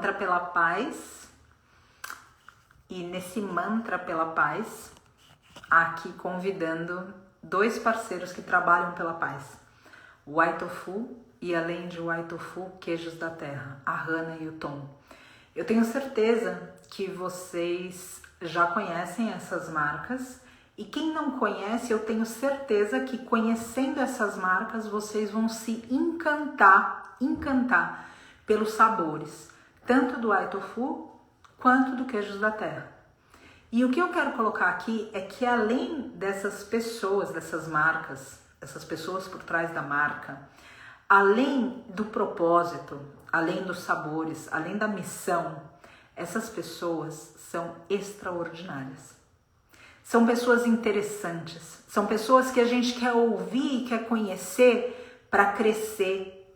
mantra pela paz. E nesse mantra pela paz, aqui convidando 2 parceiros que trabalham pela paz. O White Tofu e, além de White Tofu, Queijos da Terra, a Hannah e o Tom. Eu tenho certeza que vocês já conhecem essas marcas, e quem não conhece, eu tenho certeza que conhecendo essas marcas, vocês vão se encantar pelos sabores, tanto do White Tofu quanto do Queijos da Terra. E o que eu quero colocar aqui é que, além dessas pessoas, dessas marcas, essas pessoas por trás da marca, além do propósito, além dos sabores, além da missão, essas pessoas são extraordinárias. São pessoas interessantes, são pessoas que a gente quer ouvir e quer conhecer para crescer,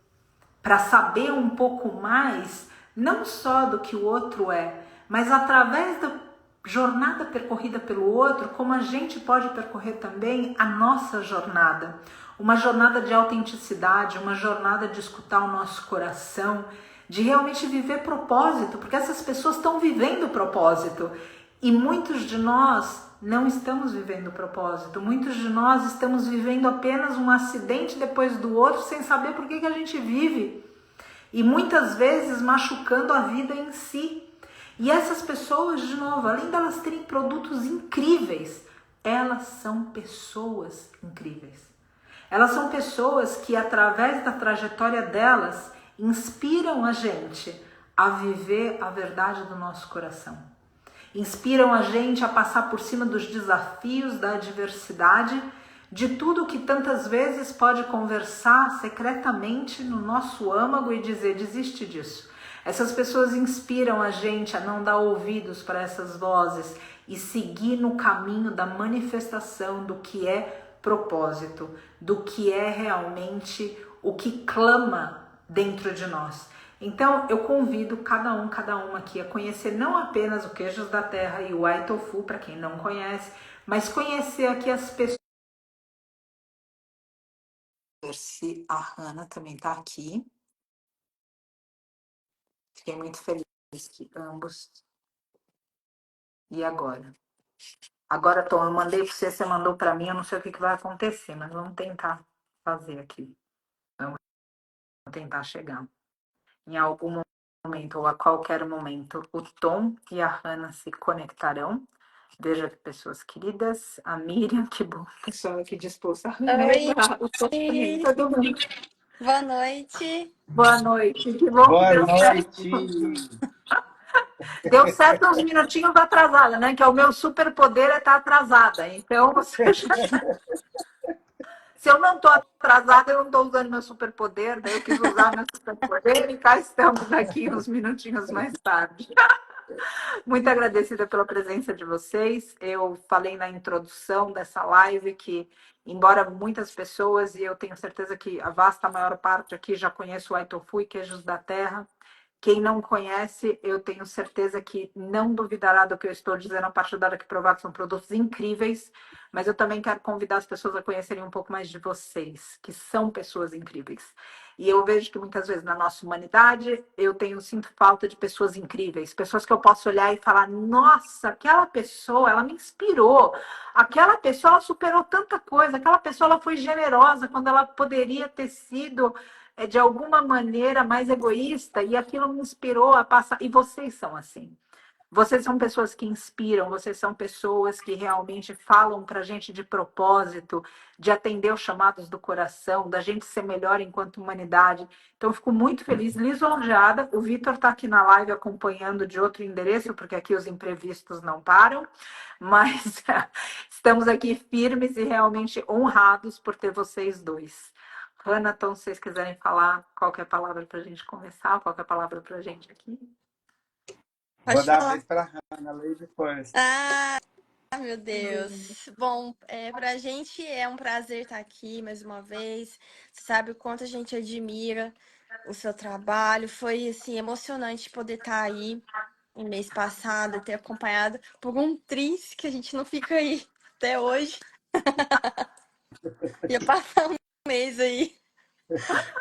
para saber um pouco mais, não só do que o outro é, mas através da jornada percorrida pelo outro, como a gente pode percorrer também a nossa jornada. Uma jornada de autenticidade, uma jornada de escutar o nosso coração, de realmente viver propósito, porque essas pessoas estão vivendo propósito. E muitos de nós não estamos vivendo propósito. Muitos de nós estamos vivendo apenas um acidente depois do outro, sem saber por que a gente vive. E muitas vezes machucando a vida em si. E essas pessoas, de novo, além delas terem produtos incríveis, elas são pessoas incríveis. Elas são pessoas que, através da trajetória delas, inspiram a gente a viver a verdade do nosso coração. Inspiram a gente a passar por cima dos desafios, da adversidade, de tudo que tantas vezes pode conversar secretamente no nosso âmago e dizer: desiste disso. Essas pessoas inspiram a gente a não dar ouvidos para essas vozes e seguir no caminho da manifestação do que é propósito, do que é realmente o que clama dentro de nós. Então, eu convido cada uma aqui a conhecer não apenas o Queijos da Terra e o White Tofu, para quem não conhece, mas conhecer aqui as pessoas. Se a Hannah também está aqui. Fiquei muito feliz que ambos. E agora? Agora, Tom, eu mandei para você, você mandou para mim, eu não sei o que vai acontecer, mas vamos tentar fazer aqui. Vamos tentar chegar. Em algum momento, ou a qualquer momento, o Tom e a Hannah se conectarão. Veja que pessoas queridas. A Miriam, que bom, pessoal aqui disposta. Oi, O Tom também, todo mundo. boa noite. Boa noite, que bom que Boa deu certo. noite! Deu certo uns minutinhos atrasada, né? Que é o meu superpoder é estar atrasada. Então, se eu não estou atrasada, eu não estou usando meu superpoder, daí eu quis usar meu superpoder e cá estamos aqui uns minutinhos mais tarde. Muito agradecida pela presença de vocês. Eu falei na introdução dessa live que, embora muitas pessoas, e eu tenho certeza que a vasta maior parte aqui já conhece o White Tofu e Queijos da Terra, quem não conhece, eu tenho certeza que não duvidará do que eu estou dizendo a partir da hora que provar que são produtos incríveis, mas eu também quero convidar as pessoas a conhecerem um pouco mais de vocês, que são pessoas incríveis. E eu vejo que muitas vezes na nossa humanidade sinto falta de pessoas incríveis, pessoas que eu posso olhar e falar: nossa, aquela pessoa, ela me inspirou, aquela pessoa ela superou tanta coisa, aquela pessoa ela foi generosa quando ela poderia ter sido de alguma maneira mais egoísta, e aquilo me inspirou a passar. E vocês são assim. Vocês são pessoas que inspiram, vocês são pessoas que realmente falam para a gente de propósito, de atender os chamados do coração, da gente ser melhor enquanto humanidade. Então, eu fico muito feliz, lisonjeada. O Vitor está aqui na live acompanhando de outro endereço, porque aqui os imprevistos não param, mas estamos aqui firmes e realmente honrados por ter vocês dois. Hannah, então, se vocês quiserem falar qualquer palavra para a gente começar, qualquer palavra para a gente aqui. Vou Pode dar a falar. vez para a Hannah, lady first. Meu Deus. Bom, pra gente é um prazer estar aqui mais uma vez. Você sabe o quanto a gente admira o seu trabalho. Foi, assim, emocionante poder estar aí no mês passado, ter acompanhado por um triz que a gente não fica aí até hoje. Ia passar um mês aí.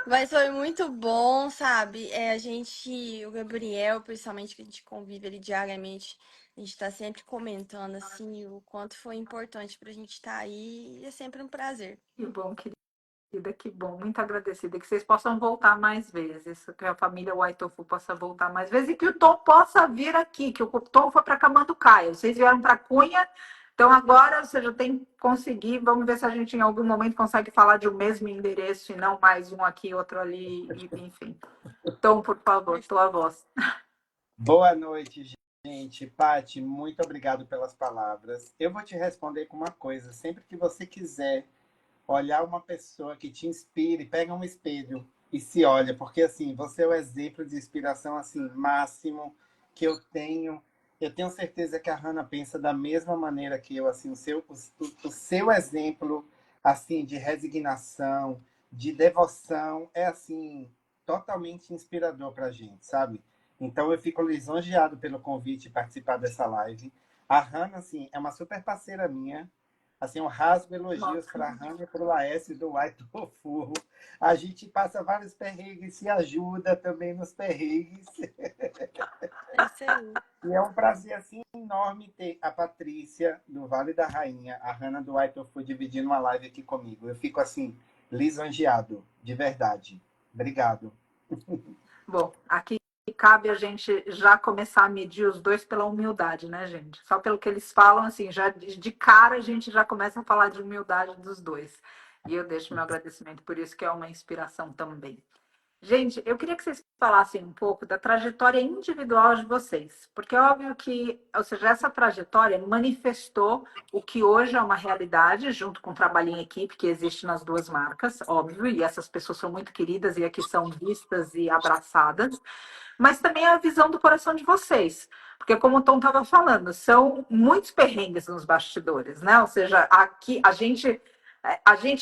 Mas foi muito bom, sabe? A gente, o Gabriel, principalmente, que a gente convive ali diariamente, a gente tá sempre comentando, assim, o quanto foi importante pra gente estar aí. E é sempre um prazer. Que bom, querida, que bom. Muito agradecida. Que vocês possam voltar mais vezes. Que a família Waitofu possa voltar mais vezes e que o Tom possa vir aqui. Que o Tom foi para Camanducaia. Vocês vieram para Cunha. Então agora você já tem que conseguir. Vamos ver se a gente em algum momento consegue falar de um mesmo endereço e não mais um aqui, outro ali, enfim. Tom, por favor, tua voz. Boa noite, gente. Pati, muito obrigado pelas palavras. Eu vou te responder com uma coisa. Sempre que você quiser olhar uma pessoa que te inspire, pega um espelho e se olha, porque assim, você é o exemplo de inspiração assim máximo que eu tenho. Eu tenho certeza que a Hannah pensa da mesma maneira que eu, assim, o seu exemplo assim de resignação, de devoção é assim totalmente inspirador para a gente, sabe? Então eu fico lisonjeado pelo convite de participar dessa live. A Hannah, assim, é uma super parceira minha. Assim, eu rasgo elogios para a Hannah e para o Laércio do White Tofu. A gente passa vários perrengues, se ajuda também nos perrengues. É isso aí. E é um prazer assim, enorme ter a Patrícia, do Vale da Rainha, a Hannah do White Tofu, dividindo uma live aqui comigo. Eu fico assim, lisonjeado, de verdade. Obrigado. Bom, aqui cabe a gente já começar a medir os dois pela humildade, né, gente? Só pelo que eles falam, assim, já de cara a gente já começa a falar de humildade dos dois. E eu deixo meu agradecimento por isso, que é uma inspiração também. Gente, eu queria que vocês falassem um pouco da trajetória individual de vocês, porque é óbvio que, ou seja, essa trajetória manifestou o que hoje é uma realidade, junto com o trabalho em equipe que existe nas duas marcas, óbvio, e essas pessoas são muito queridas e aqui são vistas e abraçadas, mas também a visão do coração de vocês. Porque, como o Tom estava falando, são muitos perrengues nos bastidores, né? Ou seja, aqui a gente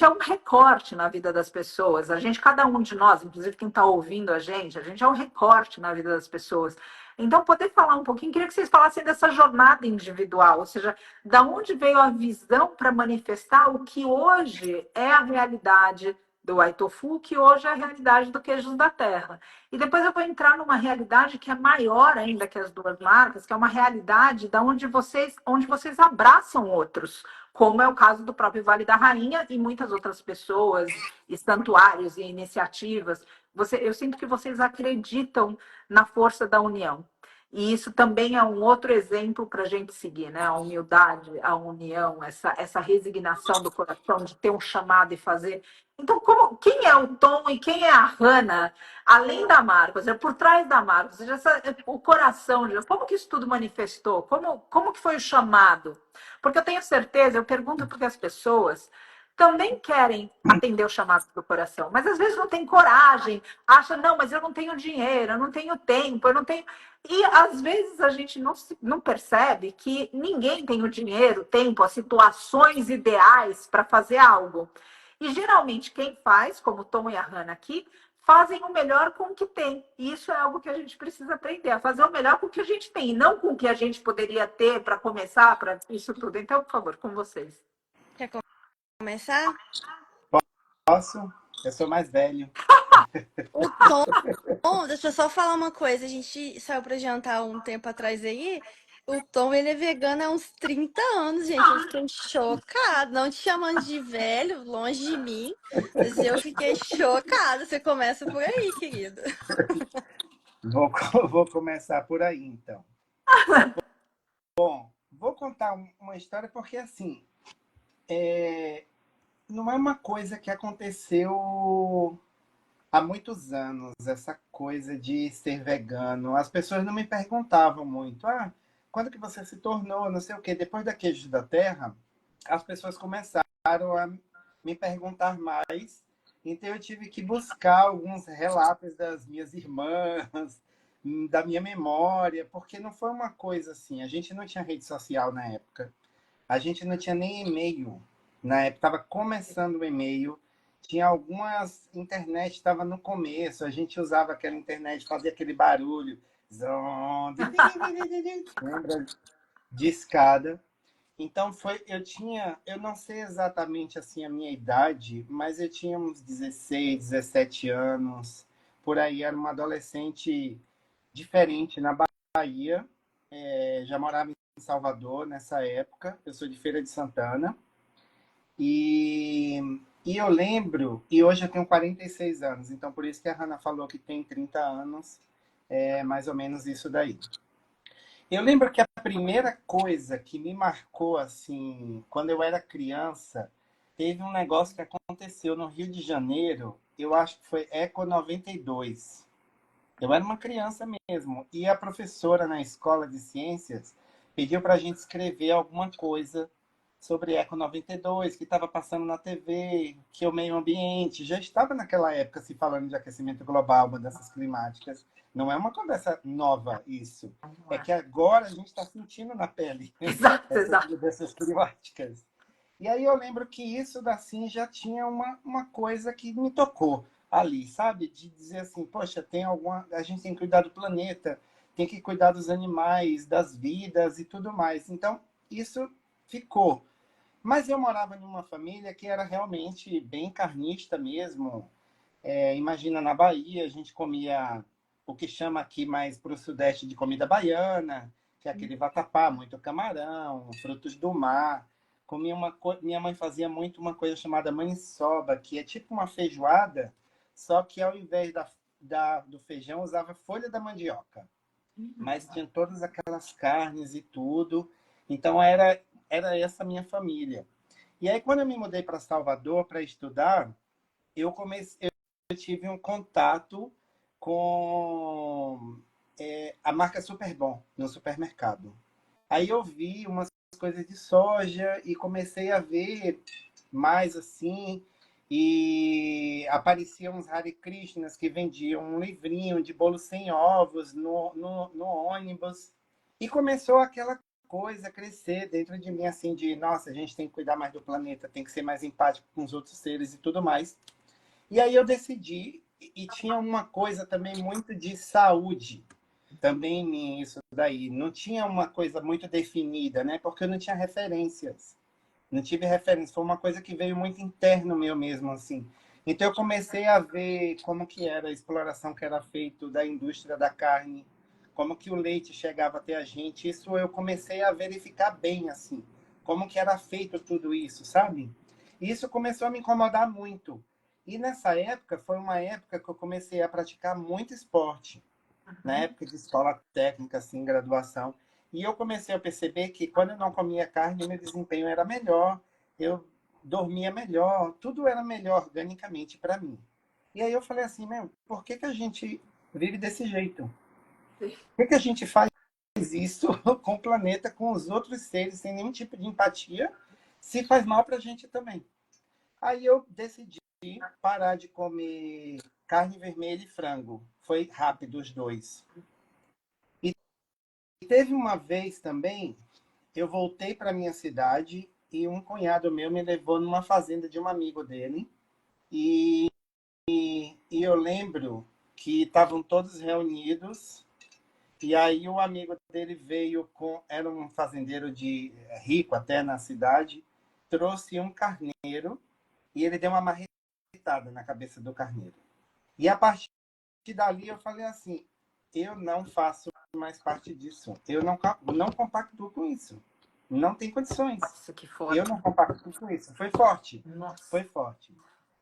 é um recorte na vida das pessoas. A gente, cada um de nós, inclusive quem está ouvindo a gente é um recorte na vida das pessoas. Então, poder falar um pouquinho, queria que vocês falassem dessa jornada individual, ou seja, da onde veio a visão para manifestar o que hoje é a realidade do Aitofu, que hoje é a realidade do Queijos da Terra. E depois eu vou entrar numa realidade que é maior ainda que as duas marcas, que é uma realidade da onde vocês abraçam outros, como é o caso do próprio Vale da Rainha e muitas outras pessoas, e santuários e iniciativas. Eu sinto que vocês acreditam na força da união. E isso também é um outro exemplo para a gente seguir, né? A humildade, a união, essa resignação do coração de ter um chamado e fazer. Então, quem é o Tom e quem é a Hannah, além da marca, ou seja, por trás da marca, ou seja, o coração, como que isso tudo manifestou? Como que foi o chamado? Porque eu tenho certeza, eu pergunto porque as pessoas também querem atender o chamado do coração, mas às vezes não tem coragem, acha, não, mas eu não tenho dinheiro, eu não tenho tempo, eu não tenho. E às vezes a gente não percebe que ninguém tem o dinheiro, o tempo, as situações ideais para fazer algo. E geralmente quem faz, como o Tom e a Hannah aqui, fazem o melhor com o que tem. E isso é algo que a gente precisa aprender, a fazer o melhor com o que a gente tem, e não com o que a gente poderia ter para começar, para isso tudo. Então, por favor, com vocês. Quer começar? Posso? Eu sou mais velho. O Tom, deixa eu só falar uma coisa. A gente saiu pra jantar um tempo atrás aí. O Tom, ele é vegano há uns 30 anos, gente. Eu fiquei chocada. Não te chamando de velho, longe de mim. Mas eu fiquei chocada. Você começa por aí, querido. Vou, vou começar por aí, então. Bom, vou contar uma história porque, assim, não é uma coisa que aconteceu há muitos anos, essa coisa de ser vegano. As pessoas não me perguntavam muito, quando que você se tornou, não sei o quê. Depois da Queijo da Terra, as pessoas começaram a me perguntar mais, então eu tive que buscar alguns relatos das minhas irmãs, da minha memória, porque não foi uma coisa assim, a gente não tinha rede social na época, a gente não tinha nem e-mail. Na época estava começando o e-mail, tinha algumas internet, estava no começo, a gente usava aquela internet, fazia aquele barulho, lembra? De escada. Então eu não sei exatamente assim a minha idade, mas eu tinha uns 16, 17 anos, por aí, era uma adolescente diferente na Bahia, já morava em Salvador nessa época, eu sou de Feira de Santana, e, e eu lembro, e hoje eu tenho 46 anos, então por isso que a Hannah falou que tem 30 anos, é mais ou menos isso daí. Eu lembro que a primeira coisa que me marcou, assim, quando eu era criança, teve um negócio que aconteceu no Rio de Janeiro, eu acho que foi Eco 92. Eu era uma criança mesmo, e a professora na escola de ciências pediu para a gente escrever alguma coisa sobre Eco 92, que estava passando na TV, que o meio ambiente já estava naquela época se falando de aquecimento global, mudanças climáticas. Não é uma conversa nova isso. É que agora a gente está sentindo na pele Exato, essas exato. mudanças climáticas. E aí eu lembro que isso da Sim já tinha uma coisa que me tocou ali, sabe? De dizer assim, poxa, a gente tem que cuidar do planeta, tem que cuidar dos animais, das vidas e tudo mais. Então, isso ficou. Mas eu morava numa família que era realmente bem carnista mesmo. Imagina, na Bahia, a gente comia o que chama aqui mais para o sudeste de comida baiana, que é aquele vatapá, muito camarão, frutos do mar. Minha mãe fazia muito uma coisa chamada maniçoba, que é tipo uma feijoada, só que ao invés do feijão usava folha da mandioca. Mas tinha todas aquelas carnes e tudo. Então era essa minha família. E aí, quando eu me mudei para Salvador para estudar, eu tive um contato com a marca Superbom no supermercado. Aí eu vi umas coisas de soja e comecei a ver mais assim. E apareciam uns Hare Krishnas que vendiam um livrinho de bolo sem ovos no ônibus. E começou aquela coisa a crescer dentro de mim, assim, de nossa, a gente tem que cuidar mais do planeta, tem que ser mais empático com os outros seres e tudo mais. E aí eu decidi, e tinha uma coisa também muito de saúde, também em mim, isso daí. Não tinha uma coisa muito definida, né? Porque eu não tinha referências. Não tive referência. Foi uma coisa que veio muito interno meu mesmo, assim. Então eu comecei a ver como que era a exploração que era feito da indústria da carne, como que o leite chegava até a gente. Isso eu comecei a verificar bem, assim. Como que era feito tudo isso, sabe? E isso começou a me incomodar muito. E nessa época, foi uma época que eu comecei a praticar muito esporte na época de escola técnica, assim, graduação. E eu comecei a perceber que quando eu não comia carne, meu desempenho era melhor, eu dormia melhor, tudo era melhor organicamente para mim. E aí eu falei assim, meu, por que que a gente vive desse jeito? Por que que a gente faz isso com o planeta, com os outros seres, sem nenhum tipo de empatia, se faz mal para a gente também? Aí eu decidi parar de comer carne vermelha e frango. Foi rápido os dois. Teve uma vez também, eu voltei para minha cidade e um cunhado meu me levou numa fazenda de um amigo dele. E, e eu lembro que estavam todos reunidos. E aí o amigo dele veio era um fazendeiro de rico até na cidade, trouxe um carneiro e ele deu uma marretada na cabeça do carneiro. E a partir dali eu falei assim, eu não faço mais parte disso. Eu não compactuo com isso. Não tem condições. Nossa, que Eu forte. não compactuo com isso. Foi forte. Nossa. Foi forte.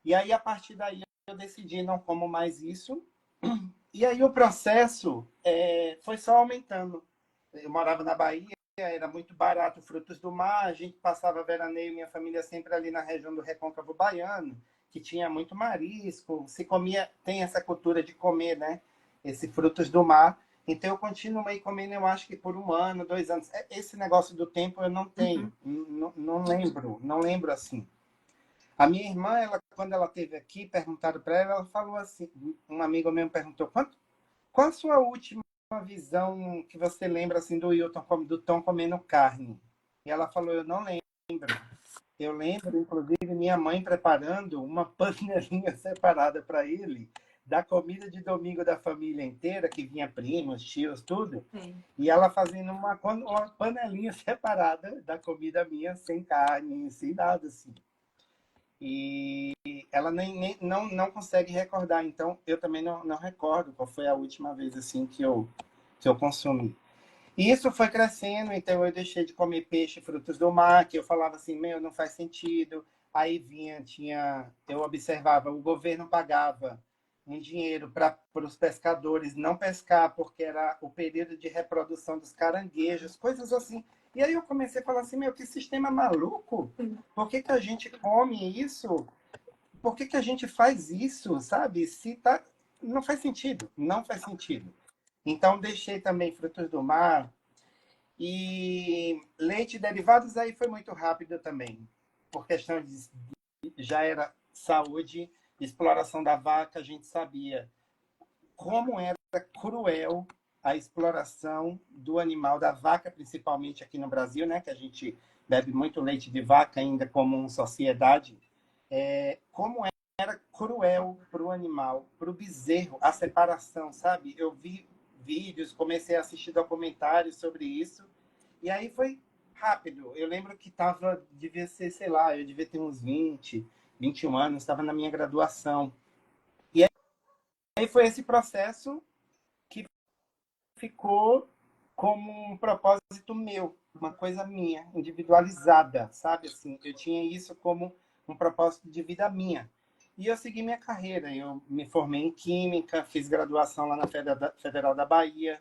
E aí, a partir daí, eu decidi não como mais isso. E aí o processo foi só aumentando. Eu morava na Bahia, era muito barato frutos do mar, a gente passava veraneio, minha família sempre ali na região do Recôncavo Baiano, que tinha muito marisco, se comia, tem essa cultura de comer, né? Esse frutos do mar. Então eu continuei comendo, eu acho que por um ano, 2 anos. Esse negócio do tempo eu não tenho, não lembro assim. A minha irmã, quando ela esteve aqui, perguntaram para ela, ela falou assim, um amigo meu perguntou, qual a sua última visão que você lembra assim do Hilton, do Tom comendo carne? E ela falou, eu não lembro. Eu lembro, inclusive, minha mãe preparando uma panelinha separada para ele, da comida de domingo da família inteira, que vinha primos, tios, tudo. Sim. E ela fazendo uma panelinha separada da comida minha, sem carne, sem nada, assim. E ela não consegue recordar. Então, eu também não recordo qual foi a última vez assim que eu consumi. E isso foi crescendo, então eu deixei de comer peixe e frutos do mar, que eu falava assim, meu, não faz sentido. Aí eu observava, o governo pagava um dinheiro para os pescadores não pescar, porque era o período de reprodução dos caranguejos, coisas assim. E aí eu comecei a falar assim, meu, que sistema maluco! Por que a gente come isso? Por que a gente faz isso, sabe? Se tá... Não faz sentido, não faz sentido. Então, deixei também frutos do mar e leite e derivados, aí foi muito rápido também. Por questão de... Já era saúde, exploração da vaca, a gente sabia como era cruel a exploração do animal, da vaca, principalmente aqui no Brasil, né? Que a gente bebe muito leite de vaca ainda como sociedade. Como era cruel para o animal, para o bezerro, a separação, sabe? Eu vi vídeos, comecei a assistir documentários sobre isso, e aí foi rápido. Eu lembro que devia ser, sei lá, eu devia ter uns 21 anos, estava na minha graduação. E aí foi esse processo que ficou como um propósito meu, uma coisa minha, individualizada, sabe? Assim, eu tinha isso como um propósito de vida minha. E eu segui minha carreira. Eu me formei em Química, fiz graduação lá na Federal da Bahia.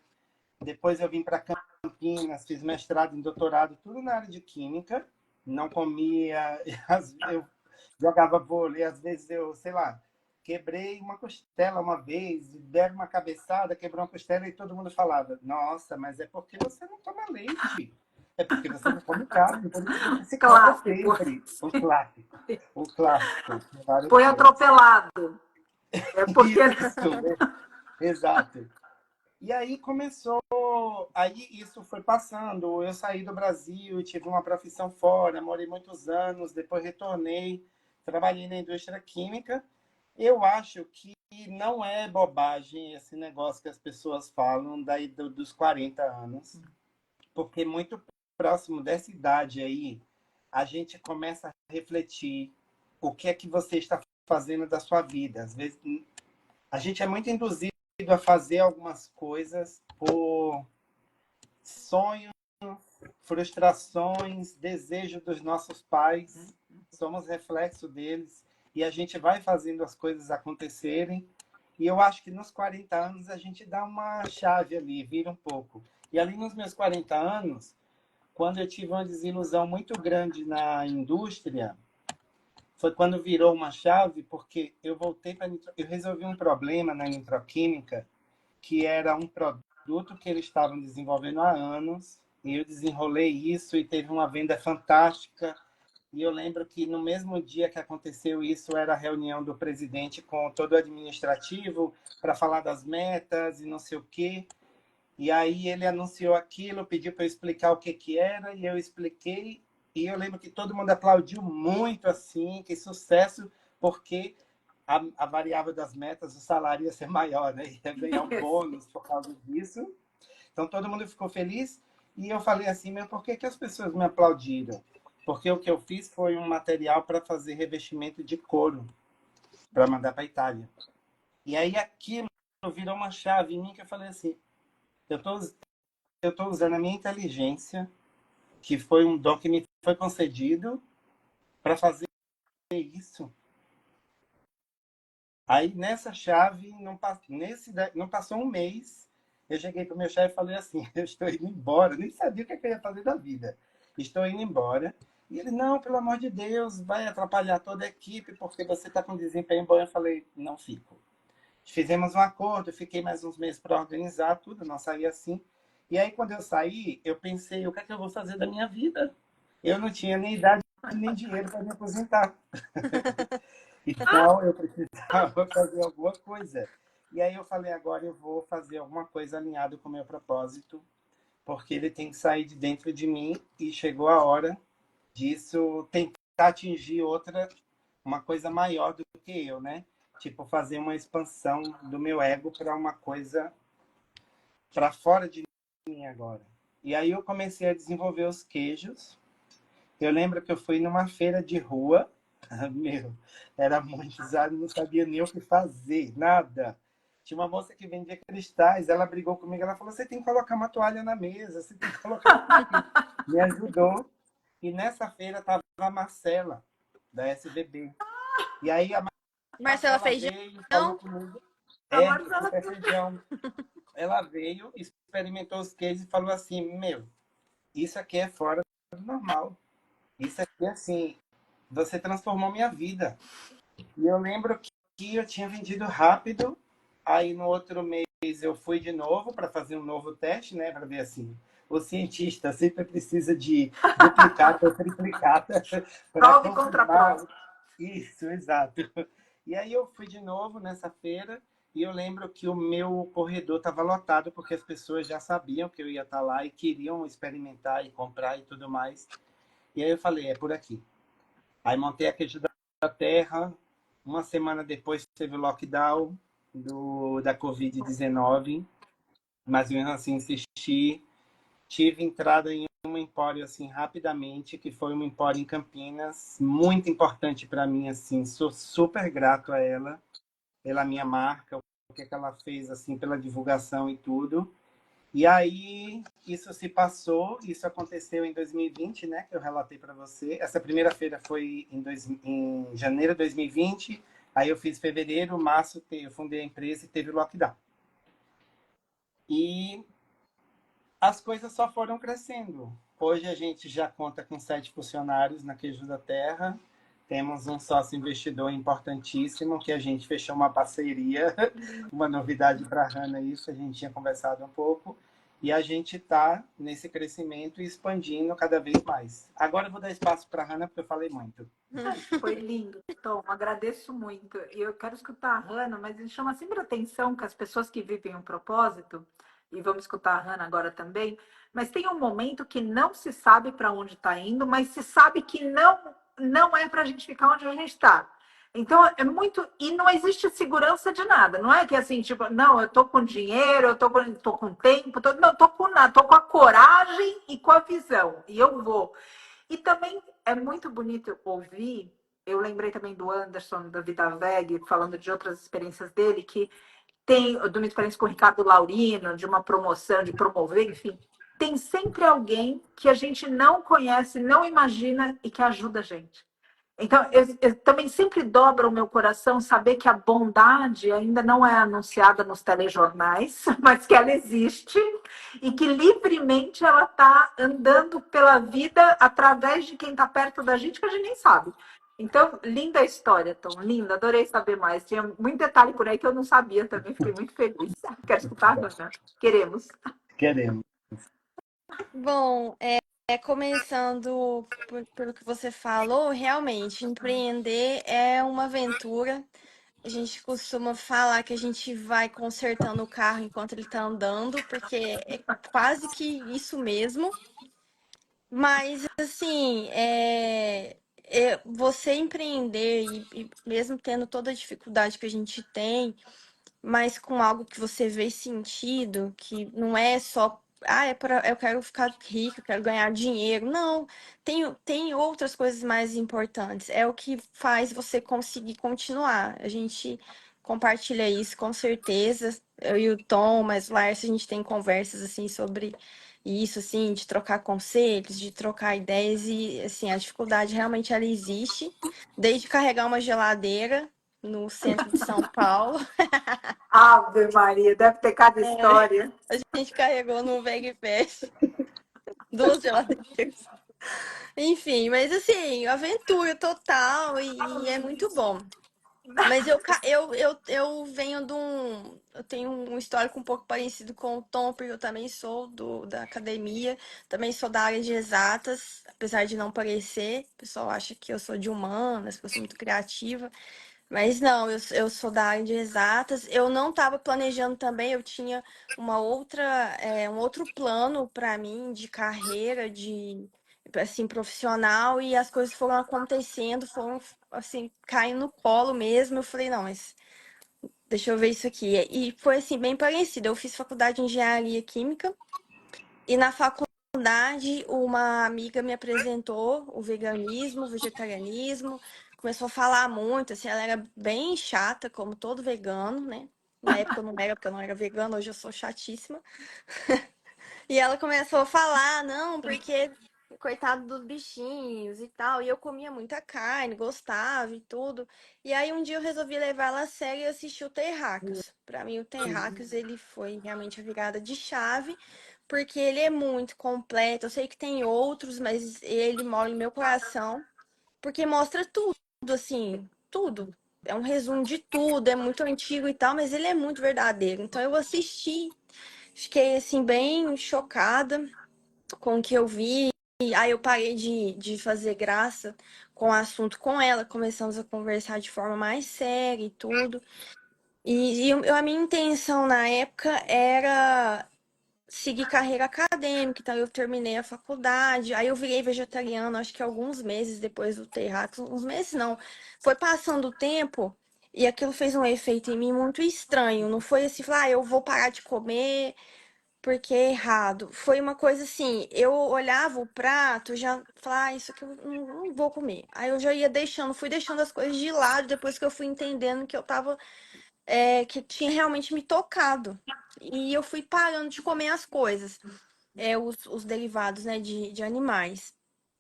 Depois eu vim para Campinas, fiz mestrado e doutorado, tudo na área de Química. Não comia, eu jogava vôlei, às vezes eu, sei lá, quebrei uma costela uma vez, deram uma cabeçada, quebrou uma costela e todo mundo falava, nossa, mas é porque você não toma leite. É porque você não come carne, por isso você se cobra Clássico. sempre. O clássico. O clássico. Foi atropelado. É porque... Isso, exato. E aí começou, aí isso foi passando, eu saí do Brasil, tive uma profissão fora, morei muitos anos, depois retornei, trabalhei na indústria química. Eu acho que não é bobagem esse negócio que as pessoas falam daí dos 40 anos, porque muito próximo dessa idade aí, a gente começa a refletir o que é que você está fazendo da sua vida. Às vezes, a gente é muito induzido a fazer algumas coisas por sonhos, frustrações, desejos dos nossos pais. Somos reflexo deles e a gente vai fazendo as coisas acontecerem. E eu acho que nos 40 anos a gente dá uma chave ali, vira um pouco. E ali nos meus 40 anos, quando eu tive uma desilusão muito grande na indústria, foi quando virou uma chave, porque eu voltei para eu resolvi um problema na nitroquímica, que era um produto que eles estavam desenvolvendo há anos, e eu desenrolei isso e teve uma venda fantástica. E eu lembro que no mesmo dia que aconteceu isso, era a reunião do presidente com todo o administrativo para falar das metas e não sei o quê. E aí ele anunciou aquilo, pediu para eu explicar o que era, e eu expliquei. E eu lembro que todo mundo aplaudiu muito, assim, que sucesso, porque a variável das metas, o salário ia ser maior, né? Ia ganhar um bônus por causa disso. Então todo mundo ficou feliz. E eu falei assim, mas por que as pessoas me aplaudiram? Porque o que eu fiz foi um material para fazer revestimento de couro, para mandar para a Itália. E aí aquilo virou uma chave em mim que eu falei assim, eu estou usando a minha inteligência, que foi um dom que me foi concedido, para fazer isso. Aí, nessa chave, não passou um mês, eu cheguei para o meu chefe e falei assim, eu estou indo embora, nem sabia o que eu ia fazer da vida. Estou indo embora. E ele, não, pelo amor de Deus, vai atrapalhar toda a equipe, porque você está com desempenho bom. Eu falei, não fico. Fizemos um acordo, eu fiquei mais uns meses para organizar tudo, não saí assim. E aí, quando eu saí, eu pensei, o que é que eu vou fazer da minha vida? Eu não tinha nem idade nem dinheiro para me aposentar. Então, eu precisava fazer alguma coisa. E aí eu falei, agora eu vou fazer alguma coisa alinhado com o meu propósito, porque ele tem que sair de dentro de mim e chegou a hora disso tentar atingir uma coisa maior do que eu, né? tipo, fazer uma expansão do meu ego para uma coisa para fora de mim agora. E aí eu comecei a desenvolver os queijos. Eu lembro que eu fui numa feira de rua, meu, era muito usado, não sabia nem o que fazer, nada. Tinha uma moça que vendia cristais, ela brigou comigo, ela falou, você tem que colocar uma toalha na mesa, você tem que colocar isso aqui. Me ajudou. E nessa feira estava a Marcela, da SBB. E aí a Marcela Marcela Feijão? veio, falou comigo, A Marcela super feijão. Ela veio, experimentou os queijos e falou assim, meu, isso aqui é fora do normal. Isso aqui, assim, você transformou minha vida. E eu lembro que eu tinha vendido rápido, aí no outro mês eu fui de novo para fazer um novo teste, né, para ver assim, o cientista sempre precisa de duplicata ou triplicata para prova e confirmar. contraprova. Isso, exato. E aí eu fui de novo nessa feira e eu lembro que o meu corredor estava lotado porque as pessoas já sabiam que eu ia estar lá e queriam experimentar e comprar e tudo mais. E aí eu falei, é por aqui. Aí montei a queijo da terra. Uma semana depois teve o lockdown da Covid-19. Mas mesmo assim insisti. Tive entrada em um empório assim rapidamente, que foi um empório em Campinas, muito importante para mim assim. Sou super grato a ela pela minha marca, o que ela fez assim pela divulgação e tudo. E aí, isso se passou, isso aconteceu em 2020, né, que eu relatei para você. Essa primeira feira foi em janeiro de 2020, aí eu fiz fevereiro, março, eu fundei a empresa e teve o lockdown. E as coisas só foram crescendo. Hoje a gente já conta com 7 funcionários na Queijo da Terra, temos um sócio investidor importantíssimo, que a gente fechou uma parceria, uma novidade para a Hannah, isso a gente tinha conversado um pouco, e a gente está nesse crescimento e expandindo cada vez mais. Agora eu vou dar espaço para a Hannah, porque eu falei muito. Foi lindo, Tom. Agradeço muito. E eu quero escutar a Hannah, mas ele chama sempre a atenção que as pessoas que vivem um propósito, e vamos escutar a Hannah agora também, mas tem um momento que não se sabe para onde está indo, mas se sabe que não é para a gente ficar onde a gente está. Então, é muito. E não existe segurança de nada. Não é que assim, tipo, não, eu tô com dinheiro, tô com tempo, não, tô com nada, tô com a coragem e com a visão. E eu vou. E também é muito bonito ouvir. Eu lembrei também do Anderson, da Vida Veg, falando de outras experiências dele, que tem, de uma experiência com o Ricardo Laurino, de uma promoção, de promover, enfim. Tem sempre alguém que a gente não conhece, não imagina e que ajuda a gente. Então, eu também sempre dobra o meu coração saber que a bondade ainda não é anunciada nos telejornais, mas que ela existe e que livremente ela está andando pela vida através de quem está perto da gente que a gente nem sabe. Então, linda a história, Tom, linda, adorei saber mais. Tinha muito detalhe por aí que eu não sabia também, fiquei muito feliz. Quero escutar, Ana. Queremos. Queremos. Bom, começando pelo que você falou, realmente, empreender é uma aventura. A gente costuma falar que a gente vai consertando o carro enquanto ele tá andando, porque é quase que isso mesmo. Mas, assim, você empreender e mesmo tendo toda a dificuldade que a gente tem, mas com algo que você vê sentido, que não é só, eu quero ficar rico, eu quero ganhar dinheiro. Não, tem outras coisas mais importantes. É o que faz você conseguir continuar. A gente compartilha isso com certeza. Eu e o Tom, mas o Lars, a gente tem conversas assim sobre isso, assim, de trocar conselhos, de trocar ideias e assim, a dificuldade realmente ela existe, desde carregar uma geladeira no centro de São Paulo. Ave Maria, deve ter cada história. A gente carregou no Veg Fest 2 geladeiras. Enfim, mas assim, aventura total e é muito bom. Mas eu venho de um. Eu tenho um histórico um pouco parecido com o Tom, porque eu também sou da academia, também sou da área de exatas, apesar de não parecer. O pessoal acha que eu sou de humanas, que eu sou muito criativa. Mas não, eu sou da área de exatas. Eu não estava planejando também, eu tinha um outro plano para mim de carreira, assim, profissional, e as coisas foram acontecendo, foram, assim, caindo no colo mesmo. Eu falei, não, mas deixa eu ver isso aqui. E foi, assim, bem parecido. Eu fiz faculdade de engenharia química, e na faculdade uma amiga me apresentou o veganismo, o vegetarianismo, começou a falar muito, assim, ela era bem chata, como todo vegano, né? Na época eu não era, porque eu não era vegana, hoje eu sou chatíssima. E ela começou a falar, não, porque coitado dos bichinhos e tal. E eu comia muita carne, gostava e tudo. E aí um dia eu resolvi levar ela a sério e assistir o Terráqueos. Pra mim, o Terráqueos, ele foi realmente a virada de chave, porque ele é muito completo. Eu sei que tem outros, mas ele mora em meu coração, porque mostra tudo, assim, tudo. É um resumo de tudo, é muito antigo e tal, mas ele é muito verdadeiro. Então eu assisti. Fiquei, assim, bem chocada com o que eu vi. E aí eu parei de fazer graça com o assunto com ela. Começamos a conversar de forma mais séria e tudo. A minha intenção na época era seguir carreira acadêmica. Então eu terminei a faculdade. Aí eu virei vegetariana, acho que alguns meses depois do Terrax. Uns meses não. Foi passando o tempo. E aquilo fez um efeito em mim muito estranho. Não foi assim, falar, eu vou parar de comer porque é errado. Foi uma coisa assim, eu olhava o prato, já falava, isso aqui eu não vou comer. Aí eu já ia deixando, fui deixando as coisas de lado, depois que eu fui entendendo que eu tava, que tinha realmente me tocado. E eu fui parando de comer as coisas, os derivados, né, de animais.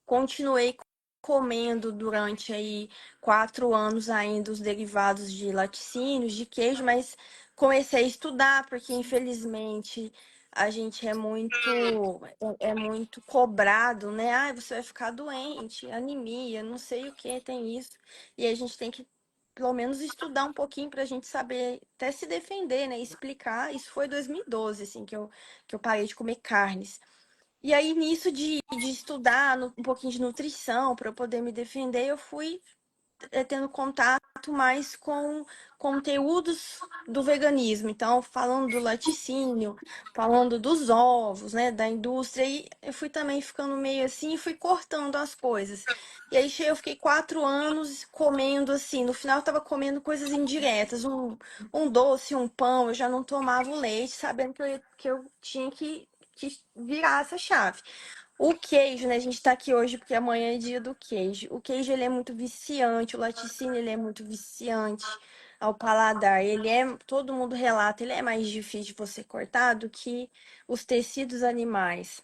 Continuei comendo durante aí 4 anos ainda os derivados de laticínios, de queijo, mas comecei a estudar, porque infelizmente a gente é muito cobrado, né? Ah, você vai ficar doente, anemia, não sei o que, tem isso. E a gente tem que pelo menos estudar um pouquinho para a gente saber até se defender, né? Explicar. Isso foi 2012, assim, que eu parei de comer carnes. E aí, nisso de estudar um pouquinho de nutrição para eu poder me defender, eu fui tendo contato mais com conteúdos do veganismo. Então, falando do laticínio, falando dos ovos, né, da indústria. E eu fui também ficando meio assim e fui cortando as coisas. E aí, eu fiquei 4 anos comendo assim. No final, eu estava comendo coisas indiretas, um doce, um pão. Eu já não tomava o leite, sabendo que eu tinha que virar essa chave. O queijo, né? A gente tá aqui hoje porque amanhã é dia do queijo. O queijo, ele é muito viciante, o laticínio, ele é muito viciante ao paladar. Todo mundo relata, ele é mais difícil de você cortar do que os tecidos animais,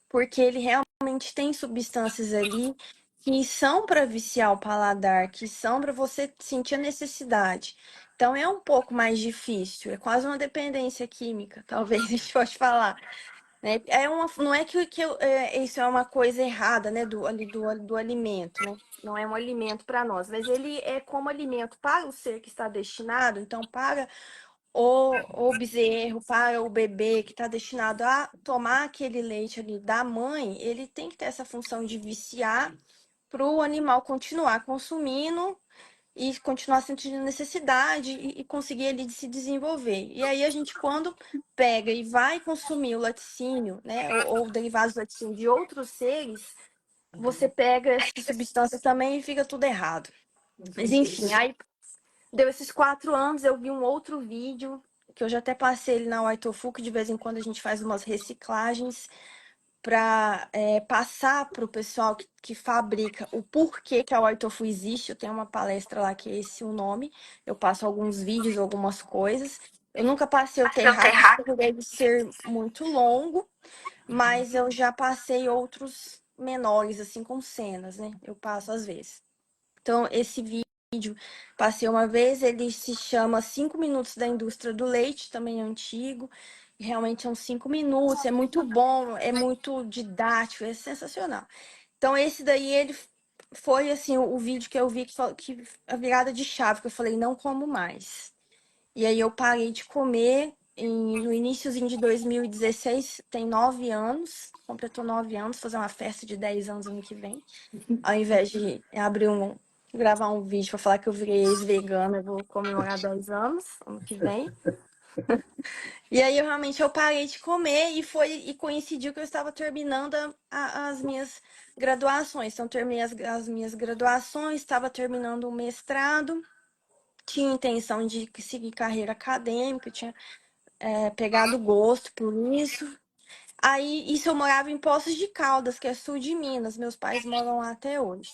porque ele realmente tem substâncias ali que são para viciar o paladar, que são para você sentir a necessidade. Então é um pouco mais difícil, é quase uma dependência química, talvez a gente pode falar, né? Não é isso é uma coisa errada, né, do alimento, né? Não é um alimento para nós, mas ele é como alimento para o ser que está destinado, então para o bezerro, para o bebê que está destinado a tomar aquele leite ali da mãe, ele tem que ter essa função de viciar para o animal continuar consumindo e continuar sentindo necessidade e conseguir ele se desenvolver. E aí a gente, quando pega e vai consumir o laticínio, né, ou derivados do laticínio de outros seres, você pega essa substância também e fica tudo errado. Mas enfim, aí deu esses 4 anos, eu vi um outro vídeo, que eu já até passei ele na White Tofu, que de vez em quando a gente faz umas reciclagens para passar para o pessoal que fabrica o porquê que a White Tofu existe. Eu tenho uma palestra lá que é esse o nome. Eu passo alguns vídeos, algumas coisas. Eu nunca passei o Terráqueos, porque deve ser muito longo, mas eu já passei outros menores, assim, com cenas, né? Eu passo às vezes. Então, esse vídeo passei uma vez, ele se chama 5 minutos da indústria do leite, também é antigo. Realmente são 5 minutos, é muito bom, é muito didático, é sensacional. Então, esse daí, ele foi, assim, o vídeo que eu vi que a virada de chave, que eu falei, não como mais. E aí eu parei de comer no iniciozinho de 2016, tem 9 anos, completou 9 anos, fazer uma festa de 10 anos ano que vem. Ao invés de gravar um vídeo para falar que eu virei ex-vegana, eu vou comemorar 10 anos ano que vem. E aí eu realmente eu parei de comer e coincidiu que eu estava terminando as minhas graduações. Então terminei as minhas graduações, estava terminando o mestrado, tinha intenção de seguir carreira acadêmica, tinha pegado gosto por isso. Aí isso eu morava em Poços de Caldas, que é sul de Minas. Meus pais moram lá até hoje.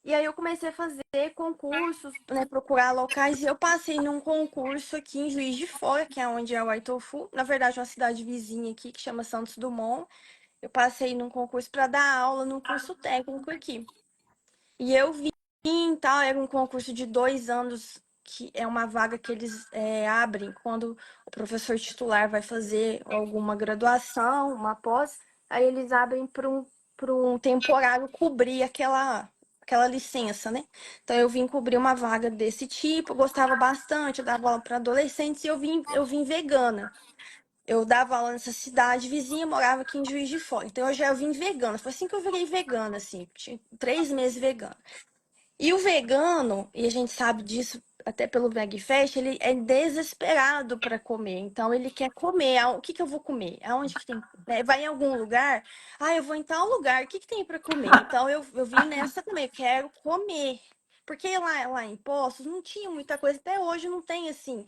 E aí eu comecei a fazer concursos, né, procurar locais, e eu passei num concurso aqui em Juiz de Fora, que é onde é o Itofu, na verdade uma cidade vizinha aqui que chama Santos Dumont. Eu passei num concurso para dar aula num curso técnico aqui. E eu vim e tal, era um concurso de 2 anos, que é uma vaga que eles abrem quando o professor titular vai fazer alguma graduação, uma pós, aí eles abrem para um temporário cobrir aquela licença, né? Então eu vim cobrir uma vaga desse tipo, eu gostava bastante, eu dava aula para adolescentes e eu vim vegana. Eu dava aula nessa cidade vizinha, morava aqui em Juiz de Fora. Então eu já vim vegana. Foi assim que eu virei vegana, assim. Tinha 3 meses vegana. E o vegano, e a gente sabe disso até pelo VegFest, ele é desesperado para comer. Então ele quer comer. O que que eu vou comer? Aonde que tem? Né? Vai em algum lugar? Ah, eu vou em tal lugar. O que que tem para comer? Então eu vim nessa também. Eu quero comer. Porque lá em Poços não tinha muita coisa. Até hoje não tem assim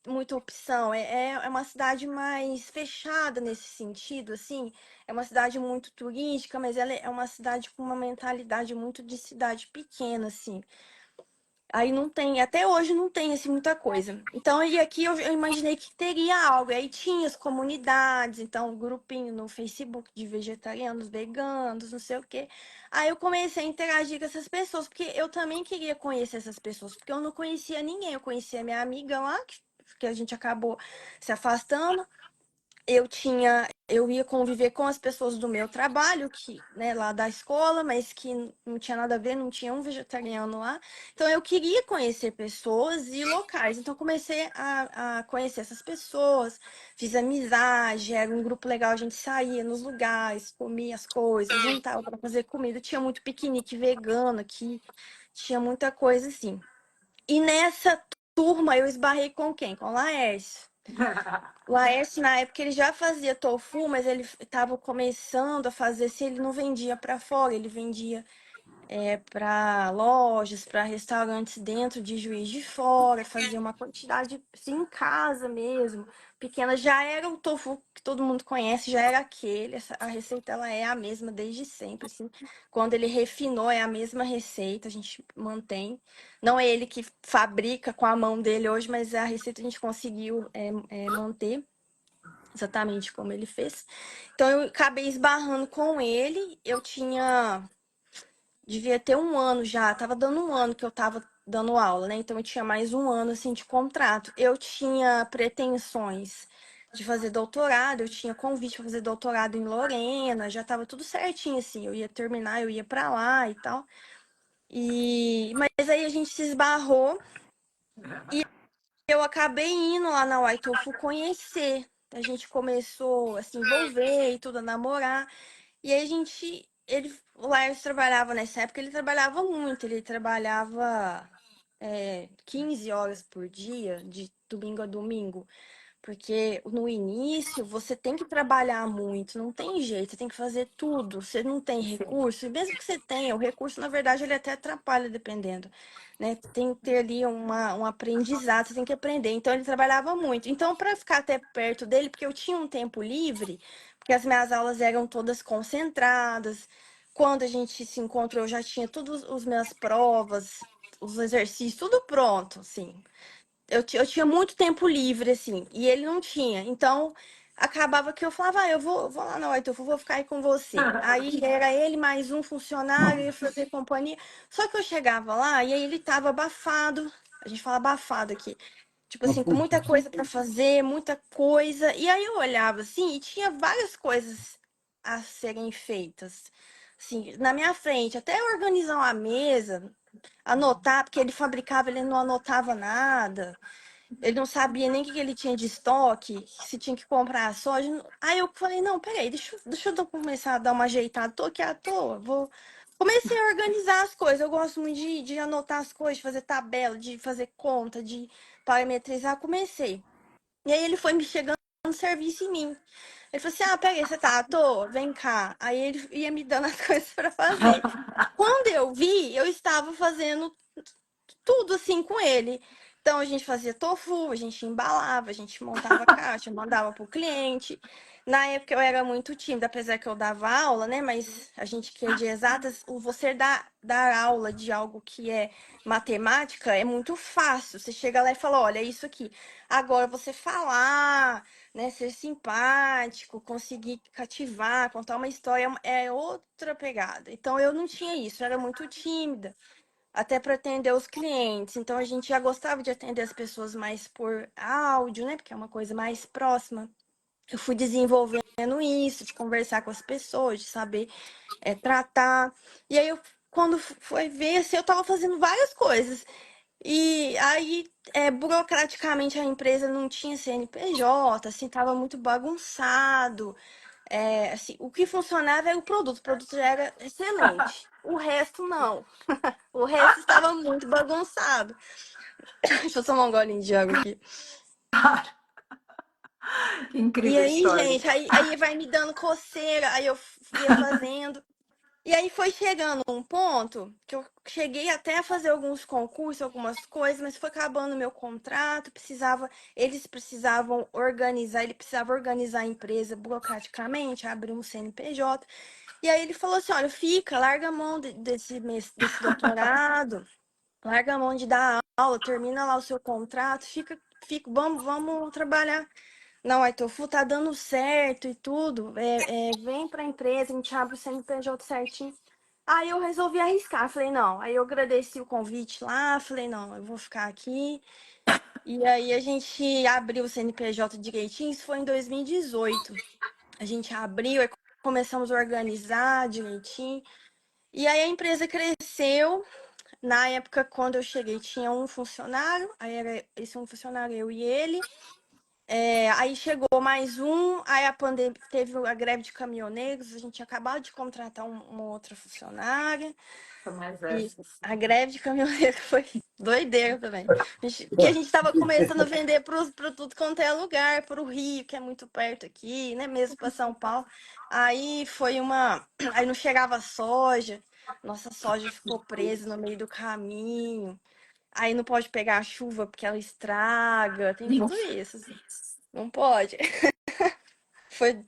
muita opção. É uma cidade mais fechada nesse sentido, assim. É uma cidade muito turística, mas ela é uma cidade com uma mentalidade muito de cidade pequena, assim. Aí não tem, até hoje não tem assim muita coisa. Então, e aqui eu imaginei que teria algo. Aí tinha as comunidades, então um grupinho no Facebook de vegetarianos, veganos, não sei o quê. Aí eu comecei a interagir com essas pessoas, porque eu também queria conhecer essas pessoas, porque eu não conhecia ninguém. Eu conhecia minha amiga lá, que a gente acabou se afastando. Eu ia conviver com as pessoas do meu trabalho, que, né, lá da escola, mas que não tinha nada a ver, não tinha um vegetariano lá. Então eu queria conhecer pessoas e locais. Então comecei a conhecer essas pessoas, fiz amizade, era um grupo legal, a gente saía nos lugares, comia as coisas, juntava para fazer comida. Tinha muito piquenique vegano aqui, tinha muita coisa assim. E nessa turma eu esbarrei com quem? Com o Laércio. O Laércio, na época, ele já fazia tofu, mas ele estava começando a fazer, se ele não vendia para fora, ele vendia para lojas, para restaurantes dentro de Juiz de Fora, fazia uma quantidade assim, em casa mesmo, pequena. Já era o tofu que todo mundo conhece, já era aquele. A receita ela é a mesma desde sempre, assim. Quando ele refinou, é a mesma receita, a gente mantém. Não é ele que fabrica com a mão dele hoje, mas a receita a gente conseguiu manter exatamente como ele fez. Então eu acabei esbarrando com ele. Eu devia ter 1 ano já, tava dando 1 ano que eu tava dando aula, né? Então eu tinha mais 1 ano assim de contrato. Eu tinha pretensões de fazer doutorado, eu tinha convite para fazer doutorado em Lorena, já tava tudo certinho assim. Eu ia terminar, eu ia para lá e tal. Mas aí a gente se esbarrou e eu acabei indo lá na Waitofu conhecer. A gente começou a se envolver e tudo, a namorar. E aí o Laércio trabalhava nessa época, ele trabalhava muito, ele trabalhava 15 horas por dia, de domingo a domingo. Porque no início você tem que trabalhar muito, não tem jeito, você tem que fazer tudo. Você não tem Sim. recurso, e mesmo que você tenha, o recurso, na verdade, ele até atrapalha dependendo, né? Tem que ter ali um aprendizado, você tem que aprender. Então ele trabalhava muito. Então, para ficar até perto dele, porque eu tinha um tempo livre, porque as minhas aulas eram todas concentradas. Quando a gente se encontrou, eu já tinha todas as minhas provas, os exercícios, tudo pronto, assim. Eu tinha muito tempo livre, assim, e ele não tinha. Então, acabava que eu falava, eu vou lá na White, eu vou ficar aí com você. Aí era ele mais um funcionário, ia fazer companhia. Só que eu chegava lá e aí ele tava abafado. A gente fala abafado aqui. Tipo assim, com muita coisa para fazer, muita coisa. E aí eu olhava assim e tinha várias coisas a serem feitas. Assim, na minha frente, até organizar uma mesa, anotar, porque ele fabricava, ele não anotava nada. Ele não sabia nem o que ele tinha de estoque, se tinha que comprar a soja. Aí eu falei, não, peraí, deixa eu começar a dar uma ajeitada. Tô aqui à toa, vou... Comecei a organizar as coisas. Eu gosto muito de anotar as coisas, de fazer tabela, de fazer conta, de parametrizar. Comecei. E aí ele foi me chegando serviço em mim. Ele falou assim: ah, pega aí, você tá à toa? Vem cá. Aí ele ia me dando as coisas pra fazer. Quando eu vi, eu estava fazendo tudo assim com ele. Então a gente fazia tofu, a gente embalava, a gente montava caixa, mandava pro cliente. Na época eu era muito tímida, apesar que eu dava aula, né? Mas a gente que é de exatas, você dar aula de algo que é matemática é muito fácil. Você chega lá e fala, olha, é isso aqui. Agora você falar, né, ser simpático, conseguir cativar, contar uma história é outra pegada. Então eu não tinha isso, eu era muito tímida até para atender os clientes. Então a gente já gostava de atender as pessoas mais por áudio, né? Porque é uma coisa mais próxima. Eu fui desenvolvendo isso, de conversar com as pessoas, de saber tratar. E aí quando foi ver, assim, eu estava fazendo várias coisas. E aí, burocraticamente, a empresa não tinha CNPJ, assim, estava muito bagunçado. Assim, o que funcionava era o produto já era excelente. O resto, não. O resto estava muito bagunçado. Deixa eu tomar um golinho de água aqui. Que E incrível aí, história. gente, aí vai me dando coceira, aí eu ia fazendo. E aí foi chegando um ponto que eu cheguei até a fazer alguns concursos, algumas coisas, mas foi acabando o meu contrato, eles precisavam organizar, ele precisava organizar a empresa burocraticamente, abrir um CNPJ. E aí ele falou assim, olha, larga a mão desse doutorado, larga a mão de dar aula, termina lá o seu contrato, vamos trabalhar. Não, Aitofu tá dando certo e tudo. Vem pra empresa, a gente abre o CNPJ certinho. Aí eu resolvi arriscar. Falei, não. Aí eu agradeci o convite lá. Falei, não, eu vou ficar aqui. E aí a gente abriu o CNPJ direitinho. Isso foi em 2018. A gente abriu, aí começamos a organizar direitinho. E aí a empresa cresceu. Na época, quando eu cheguei, tinha um funcionário. Aí era esse um funcionário, eu e ele. Aí chegou mais um, aí a pandemia teve a greve de caminhoneiros, a gente tinha acabado de contratar uma outra funcionária, São mais e essas. a greve de caminhoneiros foi doideira também. Porque a gente estava começando a vender para tudo quanto é lugar, para o Rio, que é muito perto aqui, né? Mesmo para São Paulo. Aí foi uma. Aí não chegava soja, nossa soja ficou presa no meio do caminho. Aí não pode pegar a chuva porque ela estraga, tem tudo isso. Não pode. Foi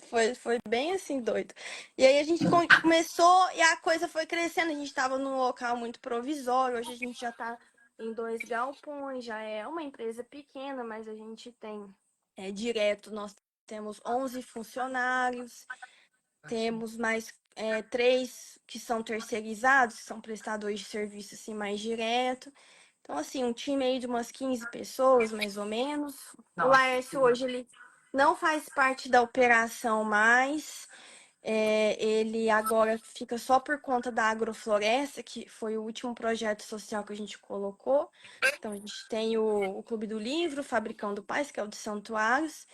bem assim, doido. E aí a gente começou e a coisa foi crescendo. A gente estava num local muito provisório. Hoje a gente já está em 2 galpões. Já é uma empresa pequena, mas a gente tem direto. Nós temos 11 funcionários. Temos mais 3 que são terceirizados, que são prestadores de serviço assim, mais direto. Então, assim, um time aí de umas 15 pessoas, mais ou menos. O Nossa, Laércio hoje ele não faz parte da operação mais. Ele agora fica só por conta da Agrofloresta, que foi o último projeto social que a gente colocou. Então, a gente tem o Clube do Livro, o Fabricão do Paz, que é o de Santuários.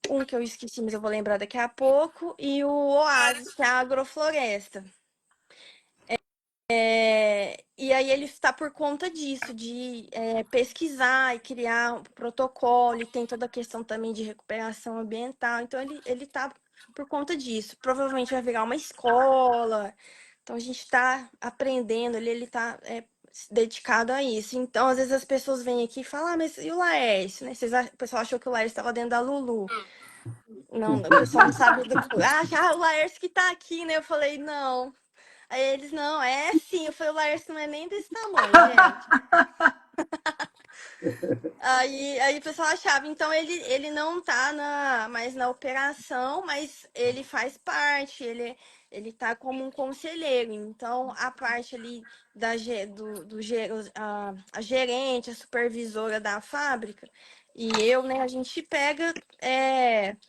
Um que eu esqueci, mas eu vou lembrar daqui a pouco. E o Oasis, que é a Agrofloresta. E aí ele está por conta disso, de pesquisar e criar um protocolo, e tem toda a questão também de recuperação ambiental. Então ele está por conta disso. Provavelmente vai virar uma escola. Então a gente está aprendendo, ele está dedicado a isso. Então, às vezes as pessoas vêm aqui e falam, ah, mas e o Laércio, né? O pessoal achou que o Laércio estava dentro da Lulu. Não, o pessoal não sabe do. O Laércio que tá aqui, né? Eu falei, não. Aí eles, não, é sim. Eu falei, o Laércio não é nem desse tamanho, gente. Aí o pessoal achava, então ele não tá mais na operação, mas ele faz parte, ele tá como um conselheiro. Então, a parte ali a gerente, a supervisora da fábrica, e eu, né, a gente pega,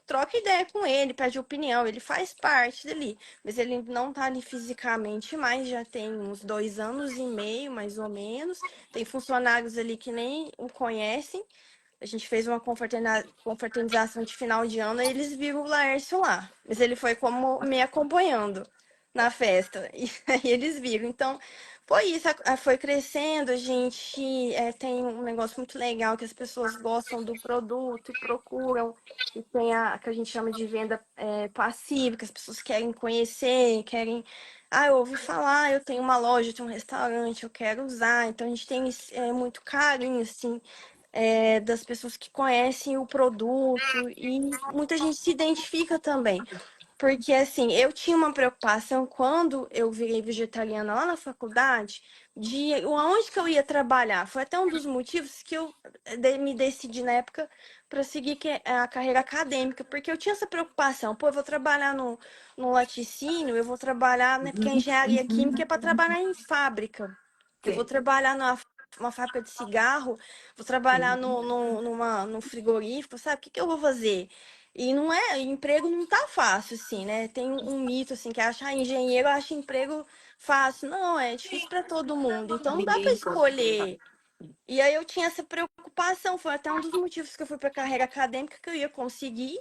troca ideia com ele, pede opinião, ele faz parte dali, mas ele não tá ali fisicamente mais, já tem uns 2 anos e meio, mais ou menos. Tem funcionários ali que nem o conhecem. A gente fez uma confraternização de final de ano e eles viram o Laércio lá. Mas ele foi como me acompanhando. na festa. E aí eles viram. Então, foi isso, foi crescendo. A gente tem um negócio muito legal que as pessoas gostam do produto e procuram. E tem a que a gente chama de venda passiva, que as pessoas querem conhecer, querem. Ah, eu ouvi falar, eu tenho uma loja, eu tenho um restaurante, eu quero usar. Então, a gente tem muito carinho, assim, das pessoas que conhecem o produto e muita gente se identifica também. Porque, assim, eu tinha uma preocupação quando eu virei vegetariana lá na faculdade, de onde que eu ia trabalhar. Foi até um dos motivos que eu me decidi na época para seguir a carreira acadêmica, porque eu tinha essa preocupação. Pô, eu vou trabalhar no laticínio, eu vou trabalhar, né? Porque a engenharia química é para trabalhar em fábrica. Eu vou Sim, trabalhar numa fábrica de cigarro, vou trabalhar sim. no frigorífico, sabe? O que que eu vou fazer? E não é, emprego não tá fácil, assim, né? Tem um mito, assim, que achar engenheiro acha emprego fácil. Não, é difícil para todo mundo. Então não dá para Ninguém pode. escolher. E aí eu tinha essa preocupação, foi até um dos motivos que eu fui para carreira acadêmica, que eu ia conseguir,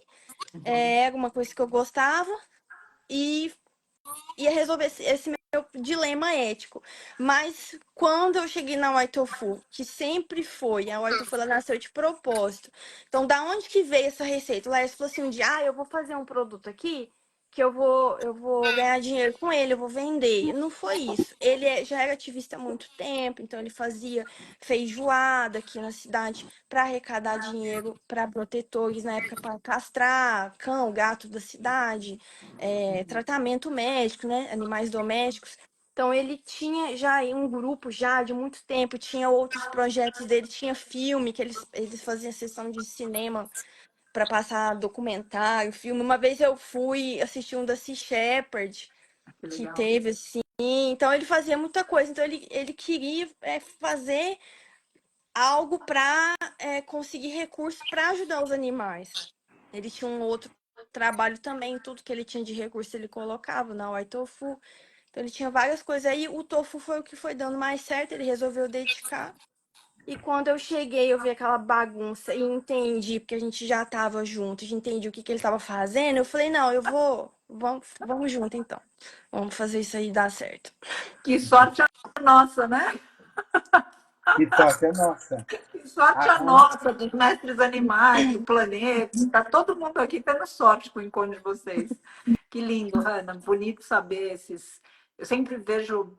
era uma coisa que eu gostava. E ia resolver esse meu dilema ético. Mas quando eu cheguei na White Tofu, que sempre foi, a White Tofu ela nasceu de propósito. Então, da onde que veio essa receita? O Laércio falou assim um dia, eu vou fazer um produto aqui que eu vou ganhar dinheiro com ele, eu vou vender. Não foi isso. Ele já era ativista há muito tempo, então ele fazia feijoada aqui na cidade para arrecadar dinheiro para protetores, na época para castrar cão, gato da cidade, tratamento médico, né? Animais domésticos. Então ele tinha já um grupo já de muito tempo, tinha outros projetos dele, tinha filme que eles faziam sessão de cinema para passar documentário, filme. Uma vez eu fui assistir um da Sea Shepherd Que que legal. teve assim. Então ele fazia muita coisa. Então ele queria fazer algo para conseguir recursos para ajudar os animais. Ele tinha um outro trabalho também, tudo que ele tinha de recurso ele colocava na White Tofu. Então ele tinha várias coisas aí. O tofu foi o que foi dando mais certo, ele resolveu dedicar. E quando eu cheguei, eu vi aquela bagunça e entendi, porque a gente já estava junto, a gente entendi o que que ele estava fazendo. Eu falei, não, vamos junto então. Vamos fazer isso aí dar certo. Que sorte a nossa, né? Que sorte é nossa. Que sorte a A- nossa, dos mestres animais, do planeta. Está todo mundo aqui tendo sorte com o encontro de vocês. Que lindo, Hanna. Bonito saber esses. Eu sempre vejo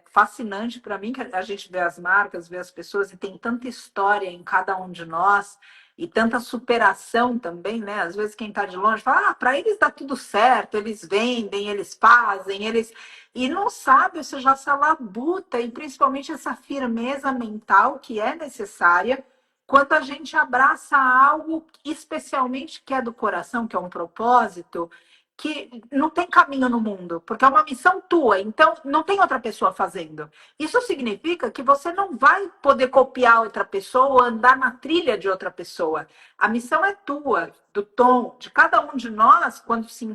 fascinante para mim que a gente vê as marcas, vê as pessoas e tem tanta história em cada um de nós e tanta superação também, né? Às vezes quem está de longe fala, para eles dá tudo certo, eles vendem, eles fazem, eles e não sabe, ou seja, essa labuta e principalmente essa firmeza mental que é necessária quando a gente abraça algo especialmente que é do coração, que é um propósito, que não tem caminho no mundo, porque é uma missão tua, então não tem outra pessoa fazendo. Isso significa que você não vai poder copiar outra pessoa ou andar na trilha de outra pessoa. A missão é tua, do Tom, de cada um de nós, quando se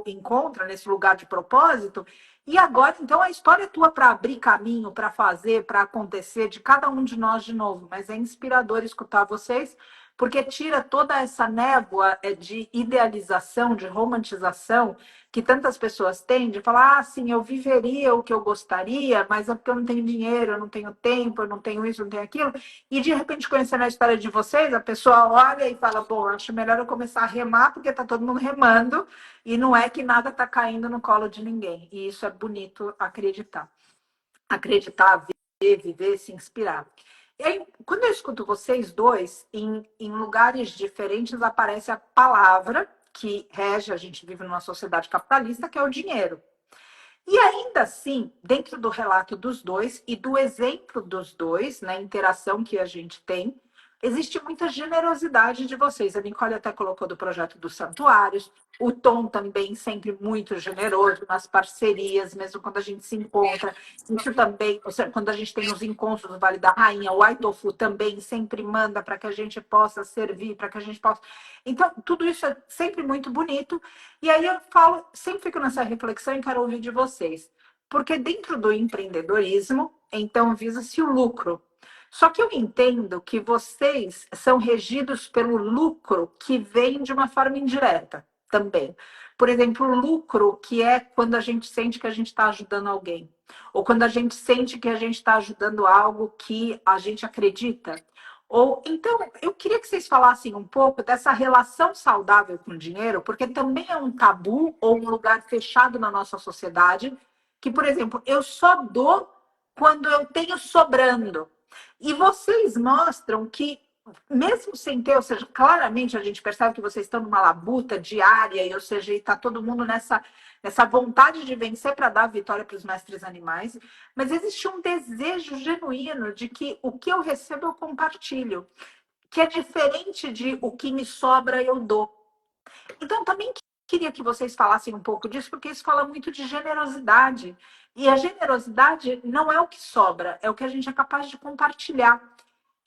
encontra nesse lugar de propósito. E agora, então, a história é tua para abrir caminho, para fazer, para acontecer, de cada um de nós de novo. Mas é inspirador escutar vocês, porque tira toda essa névoa de idealização, de romantização que tantas pessoas têm, de falar, sim, eu viveria o que eu gostaria, mas é porque eu não tenho dinheiro, eu não tenho tempo, eu não tenho isso, eu não tenho aquilo. E de repente, conhecendo a história de vocês, a pessoa olha e fala, bom, acho melhor eu começar a remar, porque está todo mundo remando, e não é que nada está caindo no colo de ninguém. E isso é bonito acreditar. Acreditar, ver, viver, se inspirar. E aí, quando eu escuto vocês dois, em lugares diferentes aparece a palavra que rege, a gente vive numa sociedade capitalista, que é o dinheiro. E ainda assim, dentro do relato dos dois e do exemplo dos dois, na interação que a gente tem, existe muita generosidade de vocês. A Nicole até colocou do projeto dos santuários, o Tom também sempre muito generoso nas parcerias, mesmo quando a gente se encontra. Isso também, ou seja, quando a gente tem os encontros do Vale da Rainha, o Aitofu também sempre manda para que a gente possa servir, para que a gente possa. Então, tudo isso é sempre muito bonito. E aí eu falo, sempre fico nessa reflexão e quero ouvir de vocês. Porque dentro do empreendedorismo, então visa-se o lucro. Só que eu entendo que vocês são regidos pelo lucro que vem de uma forma indireta. também. Por exemplo, o lucro, que é quando a gente sente que a gente está ajudando alguém. Ou quando a gente sente que a gente está ajudando algo que a gente acredita. Ou então, eu queria que vocês falassem um pouco dessa relação saudável com o dinheiro, porque também é um tabu ou um lugar fechado na nossa sociedade, que, por exemplo, eu só dou quando eu tenho sobrando. E vocês mostram que, mesmo sem ter, ou seja, claramente a gente percebe que vocês estão numa labuta diária, e, ou seja, está todo mundo nessa vontade de vencer para dar a vitória para os mestres animais, mas existe um desejo genuíno de que o que eu recebo eu compartilho, que é diferente de o que me sobra eu dou. Então, também queria que vocês falassem um pouco disso, porque isso fala muito de generosidade. E a generosidade não é o que sobra, é o que a gente é capaz de compartilhar.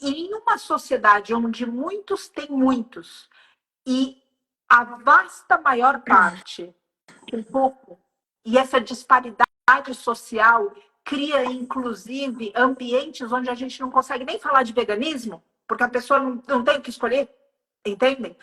E em uma sociedade onde muitos têm muitos e a vasta maior parte tem pouco, e essa disparidade social cria, inclusive, ambientes onde a gente não consegue nem falar de veganismo, porque a pessoa não tem o que escolher, entendem?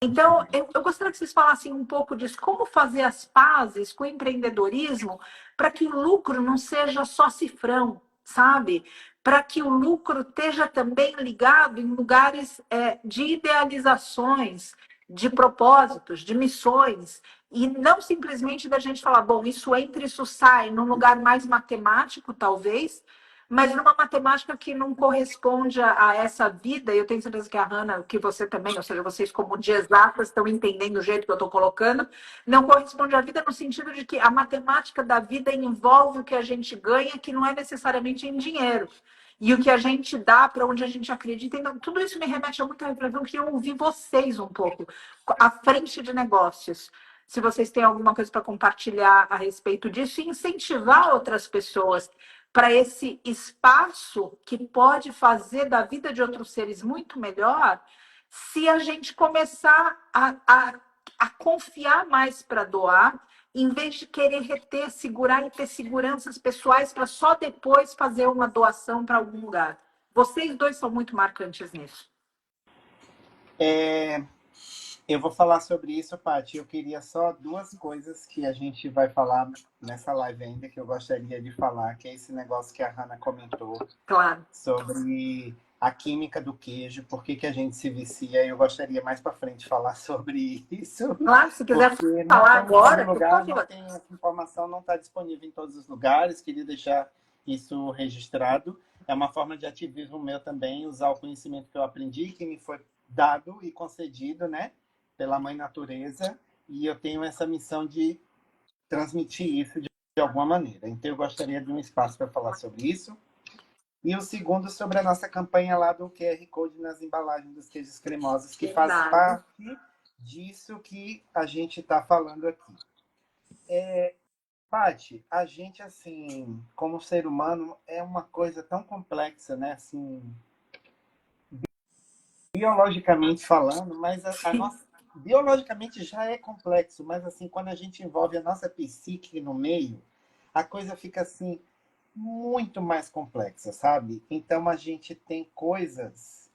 Então, eu gostaria que vocês falassem um pouco disso, como fazer as pazes com o empreendedorismo para que o lucro não seja só cifrão, sabe? Para que o lucro esteja também ligado em lugares de idealizações, de propósitos, de missões, e não simplesmente da gente falar, bom, isso entra, isso sai, num lugar mais matemático, talvez, mas numa matemática que não corresponde a essa vida, e eu tenho certeza que a Hannah, que você também, ou seja, vocês como de exatas estão entendendo o jeito que eu estou colocando, não corresponde à vida no sentido de que a matemática da vida envolve o que a gente ganha, que não é necessariamente em dinheiro. E o que a gente dá para onde a gente acredita. Então, tudo isso me remete a muita reflexão. Eu queria ouvir vocês um pouco, à frente de negócios. Se vocês têm alguma coisa para compartilhar a respeito disso e incentivar outras pessoas para esse espaço que pode fazer da vida de outros seres muito melhor, se a gente começar a confiar mais para doar, em vez de querer reter, segurar e ter seguranças pessoais para só depois fazer uma doação para algum lugar. Vocês dois são muito marcantes nisso. Eu vou falar sobre isso, Paty. Eu queria só duas coisas que a gente vai falar nessa live ainda, que eu gostaria de falar, que é esse negócio que a Hannah comentou. Claro. Sobre a química do queijo, por que a gente se vicia. Eu gostaria mais para frente falar sobre isso. Claro, se quiser falar agora, lugar, não tem, essa informação não está disponível em todos os lugares. Queria deixar isso registrado. É uma forma de ativismo meu também, usar o conhecimento que eu aprendi, que me foi dado e concedido, né, pela Mãe Natureza, e eu tenho essa missão de transmitir isso de alguma maneira. Então, eu gostaria de um espaço para falar sobre isso. E o segundo sobre a nossa campanha lá do QR Code nas embalagens dos queijos cremosos, que faz parte disso que a gente está falando aqui. Paty, a gente, assim, como ser humano, é uma coisa tão complexa, né? Assim, biologicamente falando, mas a nossa... Biologicamente já é complexo, mas, assim, quando a gente envolve a nossa psique no meio, a coisa fica, assim, muito mais complexa, sabe? Então a gente tem coisas.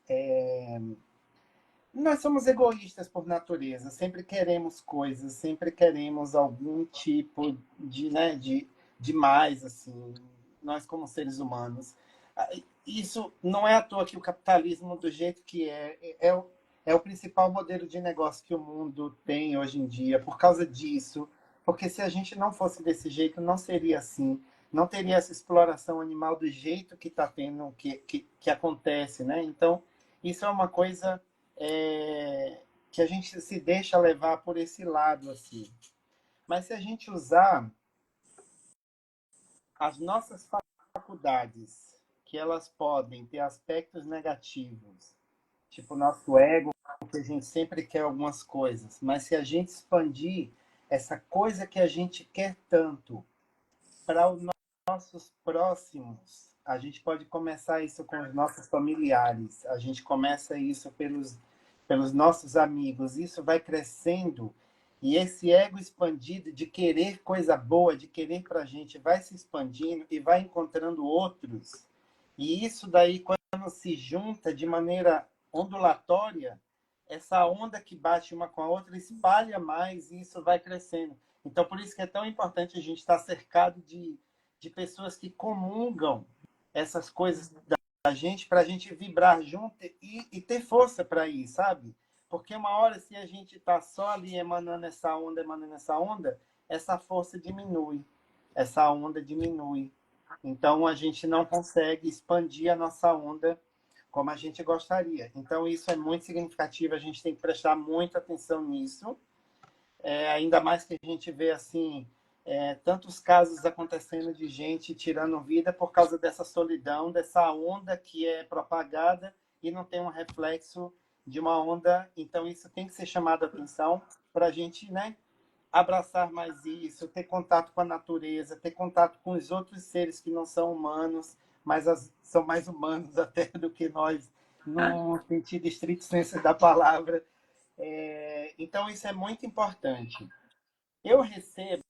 Nós somos egoístas por natureza, sempre queremos coisas, sempre queremos algum tipo de, né, de mais, assim, nós como seres humanos. Isso não é à toa que o capitalismo, do jeito que é o principal modelo de negócio que o mundo tem hoje em dia, por causa disso. Porque se a gente não fosse desse jeito, não seria assim. Não teria essa exploração animal do jeito que está tendo, que acontece, né? Então, isso é uma coisa que a gente se deixa levar por esse lado, assim. Mas se a gente usar as nossas faculdades, que elas podem ter aspectos negativos, tipo o nosso ego, que a gente sempre quer algumas coisas, mas se a gente expandir essa coisa que a gente quer tanto para os nossos próximos, a gente pode começar isso com os nossos familiares, a gente começa isso pelos nossos amigos, isso vai crescendo e esse ego expandido de querer coisa boa, de querer para a gente, vai se expandindo e vai encontrando outros. E isso daí, quando se junta de maneira ondulatória, essa onda que bate uma com a outra espalha mais e isso vai crescendo. Então, por isso que é tão importante a gente estar cercado de pessoas que comungam essas coisas da gente, para a gente vibrar junto e ter força para ir, sabe? Porque uma hora, se a gente está só ali emanando essa onda, essa força diminui, essa onda diminui. Então, a gente não consegue expandir a nossa onda como a gente gostaria. Então, isso é muito significativo, a gente tem que prestar muita atenção nisso, ainda mais que a gente vê, assim, tantos casos acontecendo de gente tirando vida por causa dessa solidão, dessa onda que é propagada e não tem um reflexo de uma onda. Então, isso tem que ser chamado a atenção para a gente, né, abraçar mais isso, ter contato com a natureza, ter contato com os outros seres que não são humanos, mas são mais humanos até do que nós, no sentido estrito senso da palavra. Então, isso é muito importante. Eu recebo,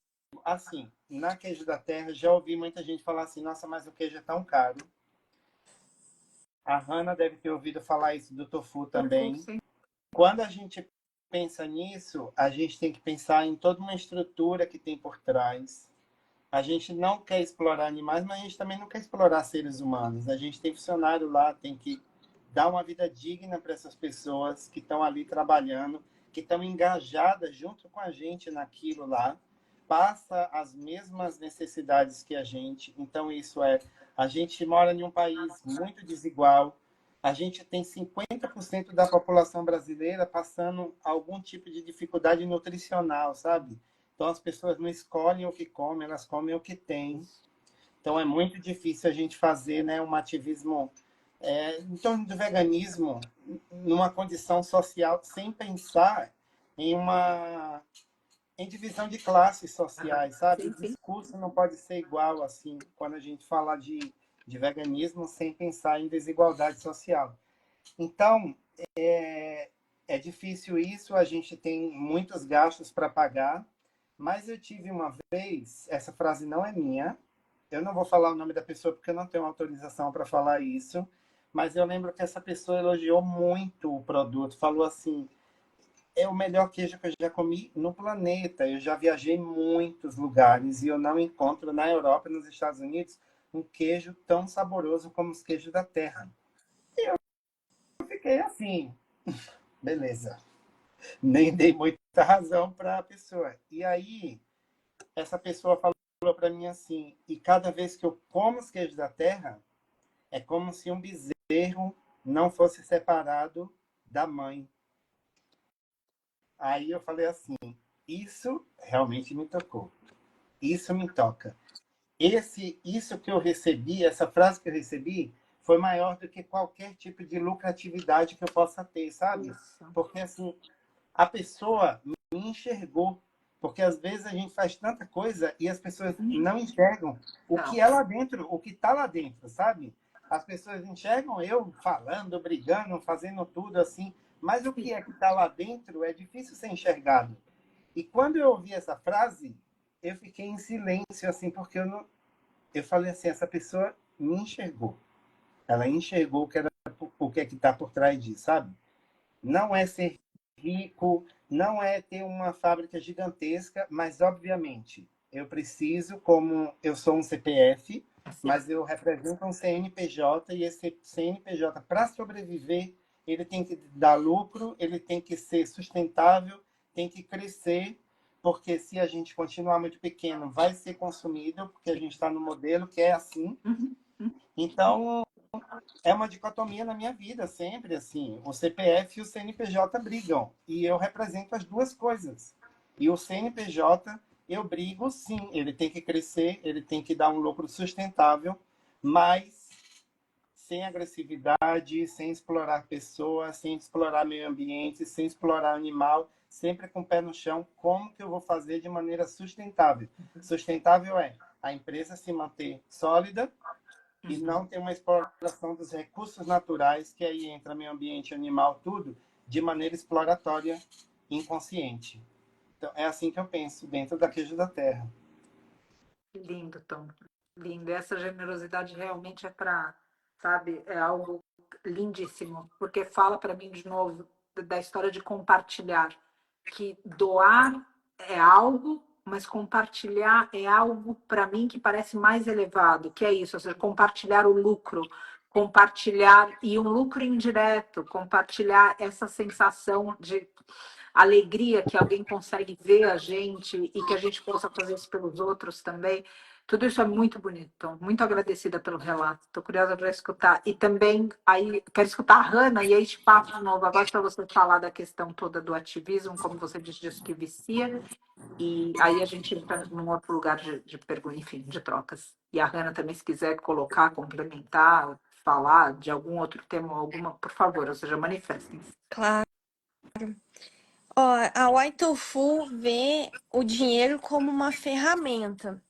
assim, na Queijo da Terra, já ouvi muita gente falar assim, nossa, mas o queijo é tão caro. A Hannah deve ter ouvido falar isso do tofu também. Sim. Quando a gente pensa nisso, a gente tem que pensar em toda uma estrutura que tem por trás. A gente não quer explorar animais, mas a gente também não quer explorar seres humanos. A gente tem funcionário lá, tem que dar uma vida digna para essas pessoas que estão ali trabalhando, que estão engajadas junto com a gente naquilo lá, passa as mesmas necessidades que a gente. Então, a gente mora em um país muito desigual, a gente tem 50% da população brasileira passando algum tipo de dificuldade nutricional, sabe? Então, as pessoas não escolhem o que comem, elas comem o que têm. Então, é muito difícil a gente fazer, né, um ativismo em torno do veganismo numa condição social sem pensar em em divisão de classes sociais, sabe? O Sim. discurso não pode ser igual, assim, quando a gente fala de veganismo sem pensar em desigualdade social. Então, é difícil isso, a gente tem muitos gastos para pagar, mas eu tive uma vez, essa frase não é minha, eu não vou falar o nome da pessoa porque eu não tenho autorização para falar isso, mas eu lembro que essa pessoa elogiou muito o produto, falou assim, é o melhor queijo que eu já comi no planeta, eu já viajei em muitos lugares e eu não encontro na Europa e nos Estados Unidos um queijo tão saboroso como os queijos da terra. Eu fiquei assim, beleza. Nem dei muita razão para a pessoa. E aí, essa pessoa falou para mim assim, e cada vez que eu como os queijos da terra, é como se um bezerro não fosse separado da mãe. Aí eu falei assim, isso realmente me tocou. Isso me toca. Isso que eu recebi, essa frase que eu recebi, foi maior do que qualquer tipo de lucratividade que eu possa ter, sabe? Isso. Porque assim, a pessoa me enxergou. Porque às vezes a gente faz tanta coisa e as pessoas não enxergam o que é lá dentro, o que está lá dentro, sabe? As pessoas enxergam eu falando, brigando, fazendo tudo assim, mas o que é que está lá dentro é difícil ser enxergado. E quando eu ouvi essa frase, eu fiquei em silêncio, assim, porque eu não. Eu falei assim, essa pessoa me enxergou. Ela enxergou o que é que está por trás disso, sabe? Não é ser rico, não é ter uma fábrica gigantesca, mas obviamente eu preciso, como eu sou um CPF, mas eu represento um CNPJ e esse CNPJ, para sobreviver, ele tem que dar lucro, ele tem que ser sustentável, tem que crescer, porque se a gente continuar muito pequeno, vai ser consumido, porque a gente está no modelo que é assim. Então, é uma dicotomia na minha vida, sempre assim. O CPF e o CNPJ brigam. E eu represento as duas coisas. E o CNPJ, eu brigo sim. Ele tem que crescer, ele tem que dar um lucro sustentável, mas sem agressividade, sem explorar pessoas, sem explorar meio ambiente, sem explorar animal, sempre com o pé no chão. Como que eu vou fazer de maneira sustentável? Sustentável é a empresa se manter sólida, e não ter uma exploração dos recursos naturais, que aí entra meio ambiente, animal, tudo, de maneira exploratória, inconsciente. Então, é assim que eu penso, dentro da Queijo da Terra. Lindo, Tom. Lindo. Essa generosidade realmente é para, sabe, é algo lindíssimo, porque fala para mim de novo da história de compartilhar, que doar é algo, mas compartilhar é algo para mim que parece mais elevado, que é isso, ou seja, compartilhar o lucro, compartilhar e um lucro indireto, compartilhar essa sensação de alegria que alguém consegue ver a gente e que a gente possa fazer isso pelos outros também. Tudo isso é muito bonito. Muito agradecida pelo relato. Estou curiosa para escutar. E também, aí, quero escutar a Hannah e aí te passo de novo agora para você falar da questão toda do ativismo, como você disse, disso que vicia. E aí a gente entra num outro lugar de pergunta, enfim, de trocas. E a Hannah também, se quiser colocar, complementar, falar de algum outro tema, alguma, por favor, ou seja, manifestem-se. Claro. Ó, a White Tofu vê o dinheiro como uma ferramenta.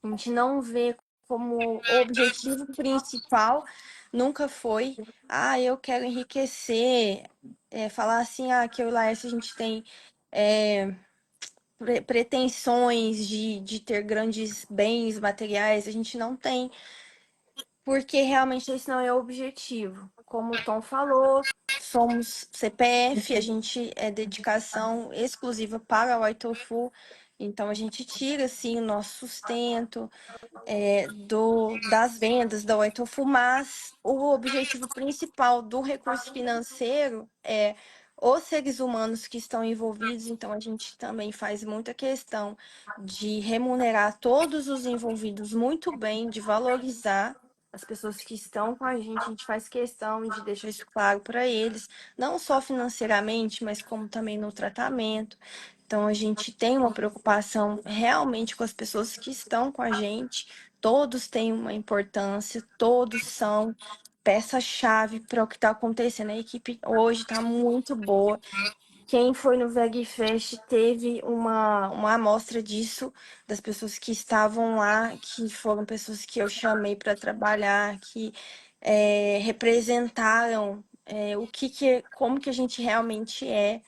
A gente não vê como o objetivo principal, nunca foi, eu quero enriquecer, falar assim, que eu e o Laércio a gente tem é, pretensões de ter grandes bens materiais, a gente não tem, porque realmente esse não é o objetivo. Como o Tom falou, somos CPF, a gente é dedicação exclusiva para o Aitofu, então a gente tira assim o nosso sustento das vendas da Oitofu, mas o objetivo principal do recurso financeiro é os seres humanos que estão envolvidos, então a gente também faz muita questão de remunerar todos os envolvidos muito bem, de valorizar as pessoas que estão com a gente faz questão de deixar isso claro para eles, não só financeiramente, mas como também no tratamento. Então, a gente tem uma preocupação realmente com as pessoas que estão com a gente, todos têm uma importância, todos são peça-chave para o que está acontecendo. A equipe hoje está muito boa. Quem foi no VegFest teve uma amostra disso, das pessoas que estavam lá, que foram pessoas que eu chamei para trabalhar, que representaram como que a gente realmente é.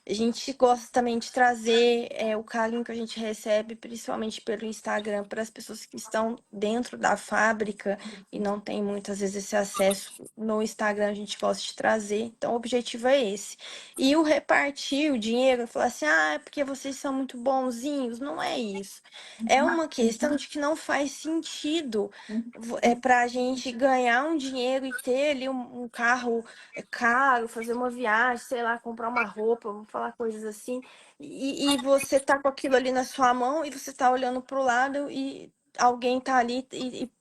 A gente gosta também de trazer o carinho que a gente recebe, principalmente pelo Instagram, para as pessoas que estão dentro da fábrica e não tem muitas vezes esse acesso. No Instagram a gente gosta de trazer, então o objetivo é esse. E o repartir o dinheiro, falar assim, é porque vocês são muito bonzinhos, não é isso. É uma questão de que não faz sentido para a gente ganhar um dinheiro e ter ali um carro caro, fazer uma viagem, sei lá, comprar uma roupa, vamos falar coisas assim, e você tá com aquilo ali na sua mão e você tá olhando pro lado e alguém tá ali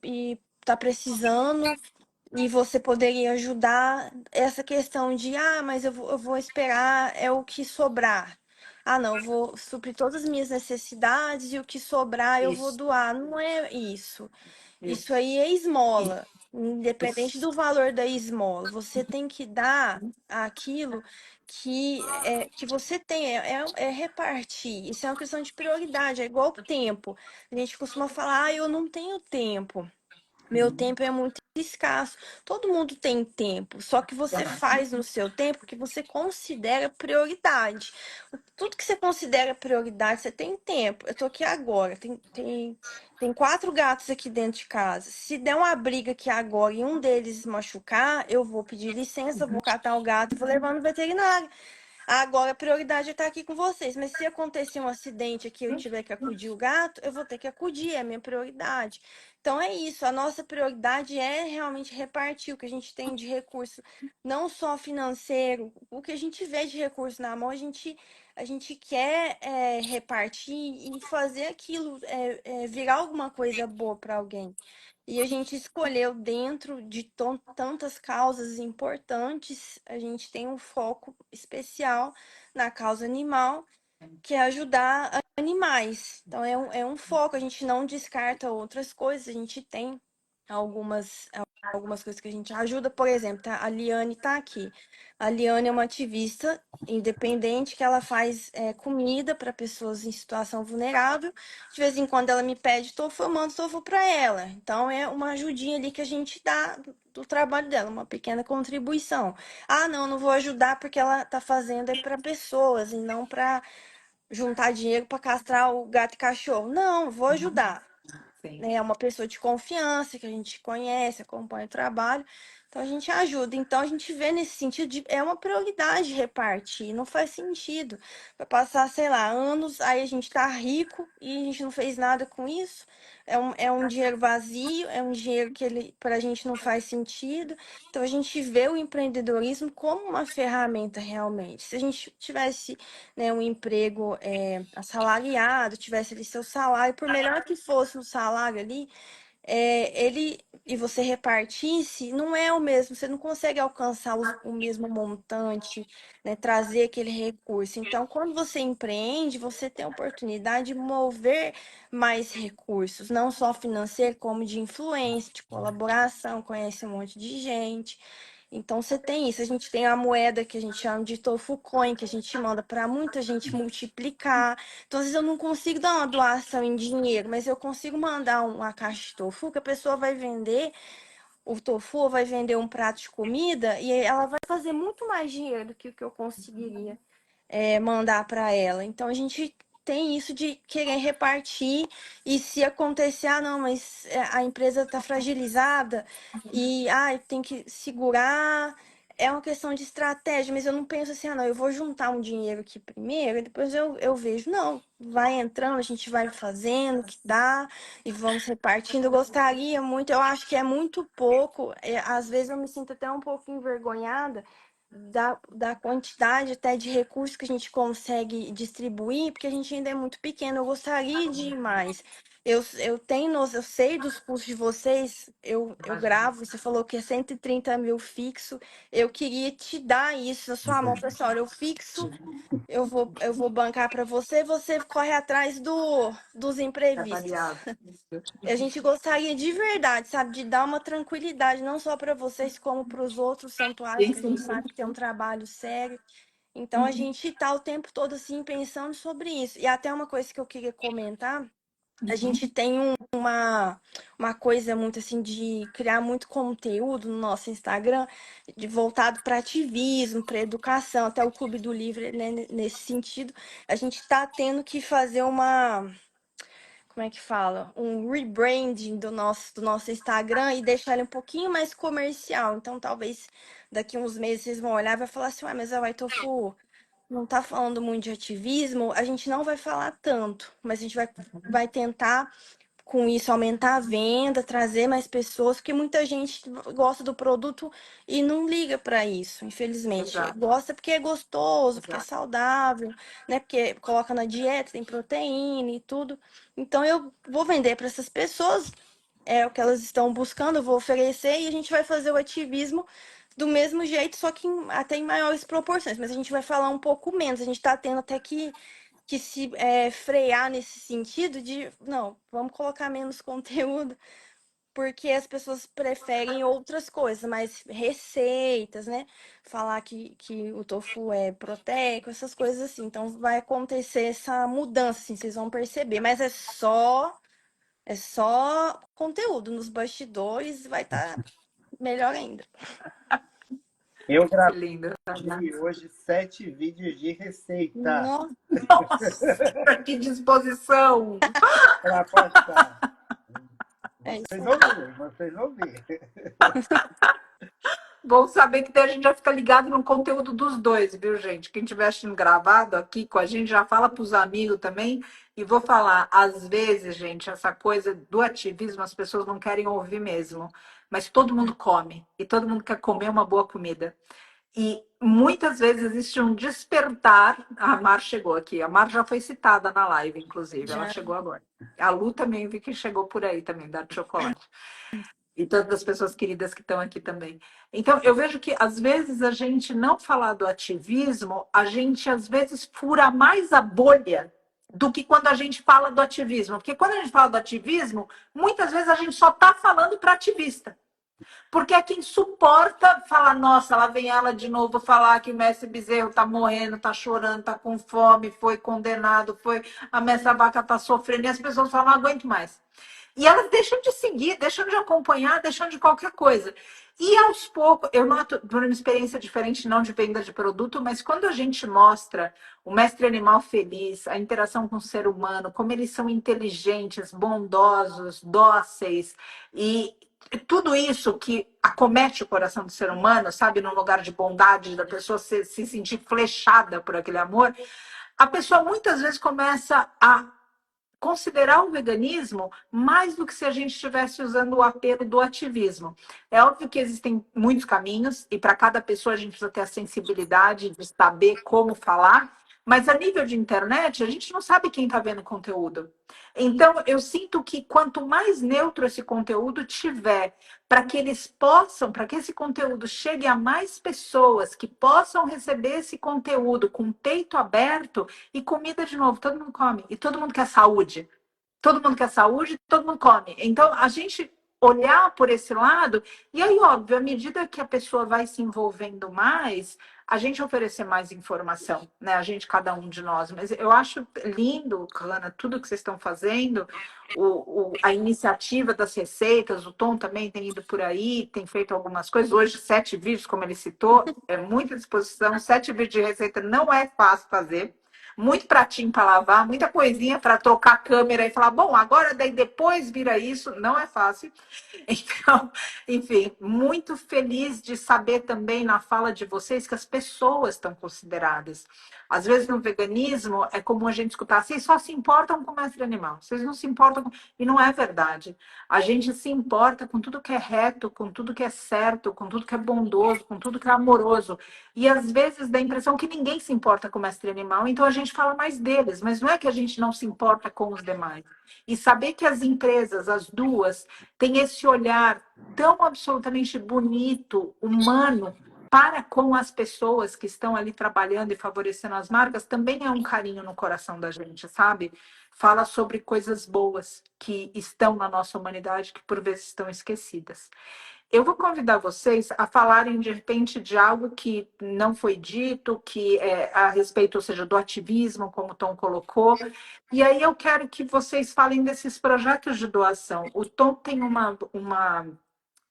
e tá precisando e você poderia ajudar essa questão de, mas eu vou esperar é o que sobrar. Não, eu vou suprir todas as minhas necessidades e o que sobrar eu vou Isso, doar. Não é isso. Isso isso, aí é esmola. Independente isso. do valor da esmola, você tem que dar aquilo que você tem, é repartir. Isso é uma questão de prioridade, é igual o tempo. A gente costuma falar, eu não tenho tempo. Meu tempo é muito escasso. Todo mundo tem tempo, só que você faz no seu tempo o que você considera prioridade. Tudo que você considera prioridade, você tem tempo. Eu tô aqui agora, tem 4 gatos aqui dentro de casa. Se der uma briga aqui agora e um deles machucar, eu vou pedir licença, vou catar o gato e vou levar no veterinário. Agora a prioridade é estar aqui com vocês, mas se acontecer um acidente aqui e eu tiver que acudir o gato, eu vou ter que acudir, é a minha prioridade. Então é isso, a nossa prioridade é realmente repartir o que a gente tem de recurso, não só financeiro, o que a gente vê de recurso na mão, a gente quer repartir e fazer aquilo virar alguma coisa boa para alguém. E a gente escolheu dentro de tantas causas importantes, a gente tem um foco especial na causa animal, que é ajudar animais. Então é um foco, a gente não descarta outras coisas, a gente tem algumas coisas que a gente ajuda. Por exemplo, a Liane está aqui. A Liane é uma ativista independente que ela faz comida para pessoas em situação vulnerável. De vez em quando ela me pede tofu, eu mando tofu para ela. Então é uma ajudinha ali que a gente dá do trabalho dela, uma pequena contribuição. Não vou ajudar porque ela está fazendo para pessoas e não para juntar dinheiro para castrar o gato e cachorro. Não, vou ajudar. Sim. É uma pessoa de confiança que a gente conhece, acompanha o trabalho. Então a gente ajuda. Então a gente vê nesse sentido de é uma prioridade repartir, não faz sentido. Vai passar, sei lá, anos, aí a gente tá rico e a gente não fez nada com isso. É um dinheiro vazio, é um dinheiro que ele pra gente não faz sentido. Então a gente vê o empreendedorismo como uma ferramenta realmente. Se a gente tivesse, né, um emprego assalariado, tivesse ali seu salário, por melhor que fosse o salário ali, ele e você repartisse, não é o mesmo, você não consegue alcançar o mesmo montante, né, trazer aquele recurso. Então, quando você empreende, você tem a oportunidade de mover mais recursos, não só financeiro, como de influência, de colaboração, conhece um monte de gente. Então, você tem isso. A gente tem a moeda que a gente chama de tofu coin, que a gente manda para muita gente multiplicar. Então, às vezes eu não consigo dar uma doação em dinheiro, mas eu consigo mandar uma caixa de tofu que a pessoa vai vender o tofu, vai vender um prato de comida e ela vai fazer muito mais dinheiro do que o que eu conseguiria mandar para ela. Então a gente tem isso de querer repartir e se acontecer, não, mas a empresa está fragilizada e tem que segurar. É uma questão de estratégia, mas eu não penso assim, não, eu vou juntar um dinheiro aqui primeiro e depois eu vejo. Não, vai entrando, a gente vai fazendo o que dá e vamos repartindo. Eu gostaria muito, eu acho que é muito pouco, às vezes eu me sinto até um pouco envergonhada da quantidade até de recursos que a gente consegue distribuir, porque a gente ainda é muito pequeno. Eu gostaria de ir mais. Eu sei dos custos de vocês, eu gravo, você falou que é 130 mil fixo. Eu queria te dar isso na sua mão, pessoal. Eu fixo, eu vou bancar para você, você corre atrás dos É imprevistos. variado. A gente gostaria de verdade, sabe, de dar uma tranquilidade, não só para vocês, como para os outros santuários, Sim, que a sim, gente sim. sabe que tem um trabalho sério. Então, a gente tá o tempo todo, assim, pensando sobre isso. E até uma coisa que eu queria comentar, a gente tem uma coisa muito, assim, de criar muito conteúdo no nosso Instagram, voltado para ativismo, para educação, até o Clube do Livro, né, nesse sentido. A gente tá tendo que fazer como é que fala? Um rebranding do nosso Instagram e deixar ele um pouquinho mais comercial. Então, talvez daqui uns meses vocês vão olhar e vai falar assim, mas a Waitofu não tá falando muito de ativismo, a gente não vai falar tanto, mas a gente vai tentar com isso aumentar a venda, trazer mais pessoas, porque muita gente gosta do produto e não liga para isso, infelizmente. Exato, Gosta porque é gostoso, porque é exato. saudável, né? Porque coloca na dieta, tem proteína e tudo. Então eu vou vender para essas pessoas, é o que elas estão buscando, eu vou oferecer e a gente vai fazer o ativismo do mesmo jeito, só que até em maiores proporções, mas a gente vai falar um pouco menos. A gente está tendo até que se frear nesse sentido de, não, vamos colocar menos conteúdo, porque as pessoas preferem outras coisas, mais receitas, né? Falar que o tofu é proteico, essas coisas assim. Então vai acontecer essa mudança, assim, vocês vão perceber, mas é só conteúdo nos bastidores, vai estar melhor ainda. Eu Que lindo, Tainá. gravei hoje 7 vídeos de receita Nossa, Nossa, que disposição! para postar. é isso Vocês aí. ouviram, vocês ouviram. Bom saber que daí a gente já fica ligado no conteúdo dos dois, viu, gente? Quem estiver assistindo gravado aqui com a gente, já fala para os amigos também. E vou falar, às vezes, gente, essa coisa do ativismo, as pessoas não querem ouvir mesmo. Mas todo mundo come. E todo mundo quer comer uma boa comida. E muitas vezes existe um despertar. A Mar chegou aqui. A Mar já foi citada na live, inclusive. Ela Já. chegou agora. A Lu também vi que chegou por aí também, da chocolate. E todas as pessoas queridas que estão aqui também. Então, eu vejo que, às vezes, a gente não falar do ativismo, a gente, às vezes, fura mais a bolha do que quando a gente fala do ativismo. Porque quando a gente fala do ativismo, muitas vezes a gente só está falando para ativista. Porque é quem suporta falar, nossa, lá vem ela de novo falar que o mestre Bezerro está morrendo, está chorando, está com fome, foi condenado, a mestra Vaca está sofrendo, e as pessoas falam, não aguento mais. E elas deixam de seguir, deixam de acompanhar, deixam de qualquer coisa. E aos poucos, eu noto, por uma experiência diferente, não de venda de produto, mas quando a gente mostra o mestre animal feliz, a interação com o ser humano, como eles são inteligentes, bondosos, dóceis, e tudo isso que acomete o coração do ser humano, sabe, num lugar de bondade, da pessoa se sentir flechada por aquele amor, a pessoa muitas vezes começa a considerar o veganismo mais do que se a gente estivesse usando o apelo do ativismo. É óbvio que existem muitos caminhos e para cada pessoa a gente precisa ter a sensibilidade de saber como falar, mas a nível de internet a gente não sabe quem está vendo o conteúdo. Então eu sinto que quanto mais neutro esse conteúdo tiver, para que eles possam, para que esse conteúdo chegue a mais pessoas que possam receber esse conteúdo com o peito aberto, e comida, de novo, todo mundo come. E todo mundo quer saúde. Todo mundo quer saúde, todo mundo come. Então, a gente olhar por esse lado, e aí, óbvio, à medida que a pessoa vai se envolvendo mais, a gente oferecer mais informação, né? A gente, cada um de nós. Mas eu acho lindo, Ana, tudo que vocês estão fazendo, a iniciativa das receitas, o Tom também tem ido por aí, tem feito algumas coisas. Hoje, 7 vídeos, como ele citou, é muita disposição. 7 vídeos de receita não é fácil fazer. Muito pratinho para lavar, muita coisinha para trocar a câmera e falar, bom, agora daí depois vira isso, não é fácil. Então, enfim, muito feliz de saber também na fala de vocês que as pessoas estão consideradas. Às vezes no veganismo é comum a gente escutar, vocês só se importam com o mestre animal, vocês não se importam com... E não é verdade. A gente se importa com tudo que é reto, com tudo que é certo, com tudo que é bondoso, com tudo que é amoroso. E às vezes dá a impressão que ninguém se importa com o mestre animal, então a gente fala mais deles, mas não é que a gente não se importa com os demais. E saber que as empresas, as duas, têm esse olhar tão absolutamente bonito, humano, para com as pessoas que estão ali trabalhando e favorecendo as marcas, também é um carinho no coração da gente, sabe? Fala sobre coisas boas que estão na nossa humanidade, que por vezes estão esquecidas. Eu vou convidar vocês a falarem, de repente, de algo que não foi dito, que é a respeito, ou seja, do ativismo, como o Tom colocou. E aí eu quero que vocês falem desses projetos de doação. O Tom tem uma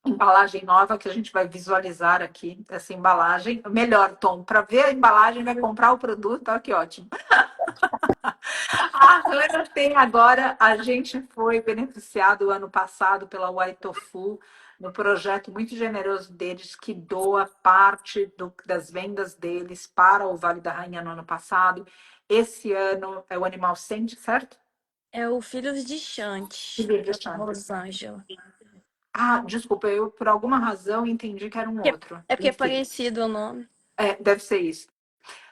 embalagem nova que a gente vai visualizar aqui, essa embalagem. Melhor, Tom, para ver a embalagem, vai comprar o produto. Olha que ótimo. A Hannah tem agora, a gente foi beneficiado ano passado pela White Tofu, no projeto muito generoso deles, que doa parte das vendas deles para o Vale da Rainha no ano passado. Esse ano é o Animal Sente, certo? É o Filhos de Chante, Filho de da Santos. Rosângela. Ah, desculpa, eu por alguma razão entendi que era um outro. É porque é Enfim, parecido o nome. deve ser isso.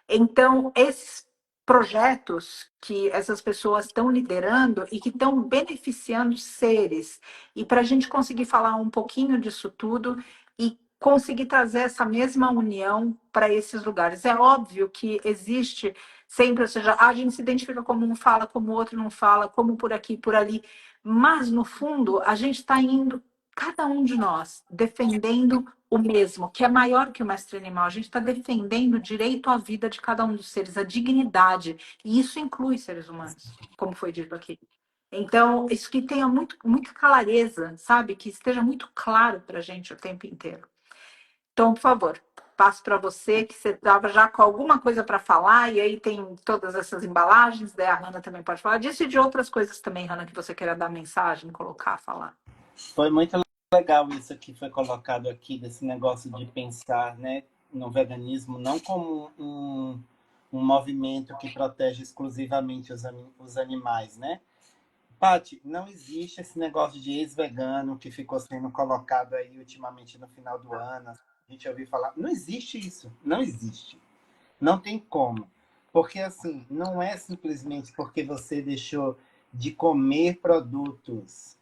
Então, esses projetos que essas pessoas estão liderando e que estão beneficiando seres, e para a gente conseguir falar um pouquinho disso tudo e conseguir trazer essa mesma união para esses lugares. É óbvio que existe sempre, ou seja, a gente se identifica como um fala, como o outro não fala, como por aqui, por ali, mas no fundo a gente está indo, cada um de nós, defendendo o mesmo, que é maior que o mestre animal. A gente está defendendo o direito à vida de cada um dos seres, a dignidade. E isso inclui seres humanos, como foi dito aqui. Então, isso que tenha muita clareza, sabe? Que esteja muito claro para a gente o tempo inteiro. Então, por favor, passo para você, que você estava já com alguma coisa para falar, e aí tem todas essas embalagens, daí a Hannah também pode falar disso e de outras coisas também, Hannah, que você queira dar mensagem, colocar, falar. Foi muito legal isso que foi colocado aqui, desse negócio de pensar, né, no veganismo não como um movimento que protege exclusivamente os animais, né? Paty, não existe esse negócio de ex-vegano que ficou sendo colocado aí ultimamente no final do ano. A gente ouviu falar. Não existe isso. Não existe. Não tem como. Porque, assim, não é simplesmente porque você deixou de comer produtos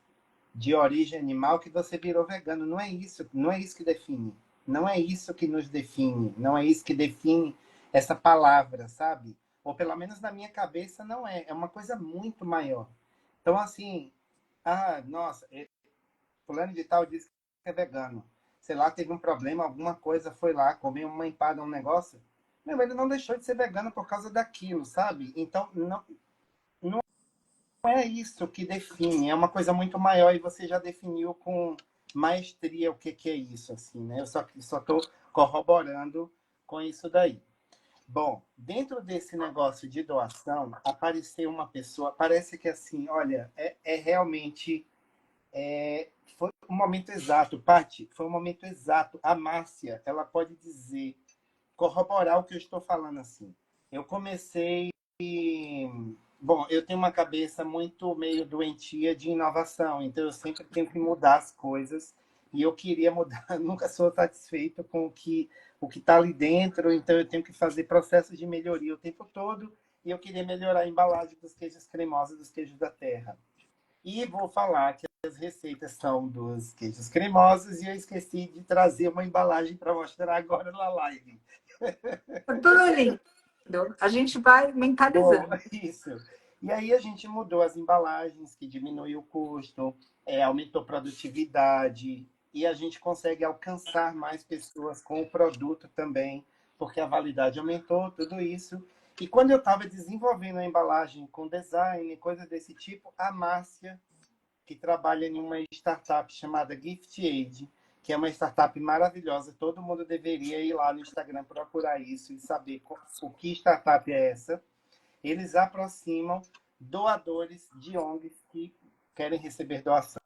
de origem animal que você virou vegano. Não é isso. Não é isso que define. Não é isso que nos define. Não é isso que define essa palavra, sabe? Ou pelo menos na minha cabeça não é. É uma coisa muito maior. Então, assim, nossa, fulano de tal disse que é vegano. Sei lá, teve um problema, alguma coisa, foi lá, comeu uma empada, um negócio. Meu, ele não deixou de ser vegano por causa daquilo, sabe? Então, não é isso que define, é uma coisa muito maior e você já definiu com maestria o que é isso, assim, né? Eu só estou corroborando com isso daí. Bom, dentro desse negócio de doação, apareceu uma pessoa, parece que assim, olha, é realmente Foi um momento exato, Paty, foi um momento exato. A Márcia, ela pode dizer, corroborar o que eu estou falando assim. Eu comecei. Bom, eu tenho uma cabeça muito meio doentia de inovação, então eu sempre tenho que mudar as coisas e eu queria mudar, nunca sou satisfeito com o que está ali dentro, então eu tenho que fazer processos de melhoria o tempo todo e eu queria melhorar a embalagem dos queijos cremosos, dos queijos da terra. E vou falar que as receitas são dos queijos cremosos e eu esqueci de trazer uma embalagem para mostrar agora na live. Tudo lindo. A gente vai Bom, mentalizando. isso. E aí a gente mudou as embalagens, que diminuiu o custo, aumentou a produtividade, e a gente consegue alcançar mais pessoas com o produto também, porque a validade aumentou, tudo isso. E quando eu estava desenvolvendo a embalagem com design e coisas desse tipo, a Márcia, que trabalha em uma startup chamada Gift Aid, que é uma startup maravilhosa, todo mundo deveria ir lá no Instagram procurar isso e saber o que startup é essa. Eles aproximam doadores de ONGs que querem receber doação.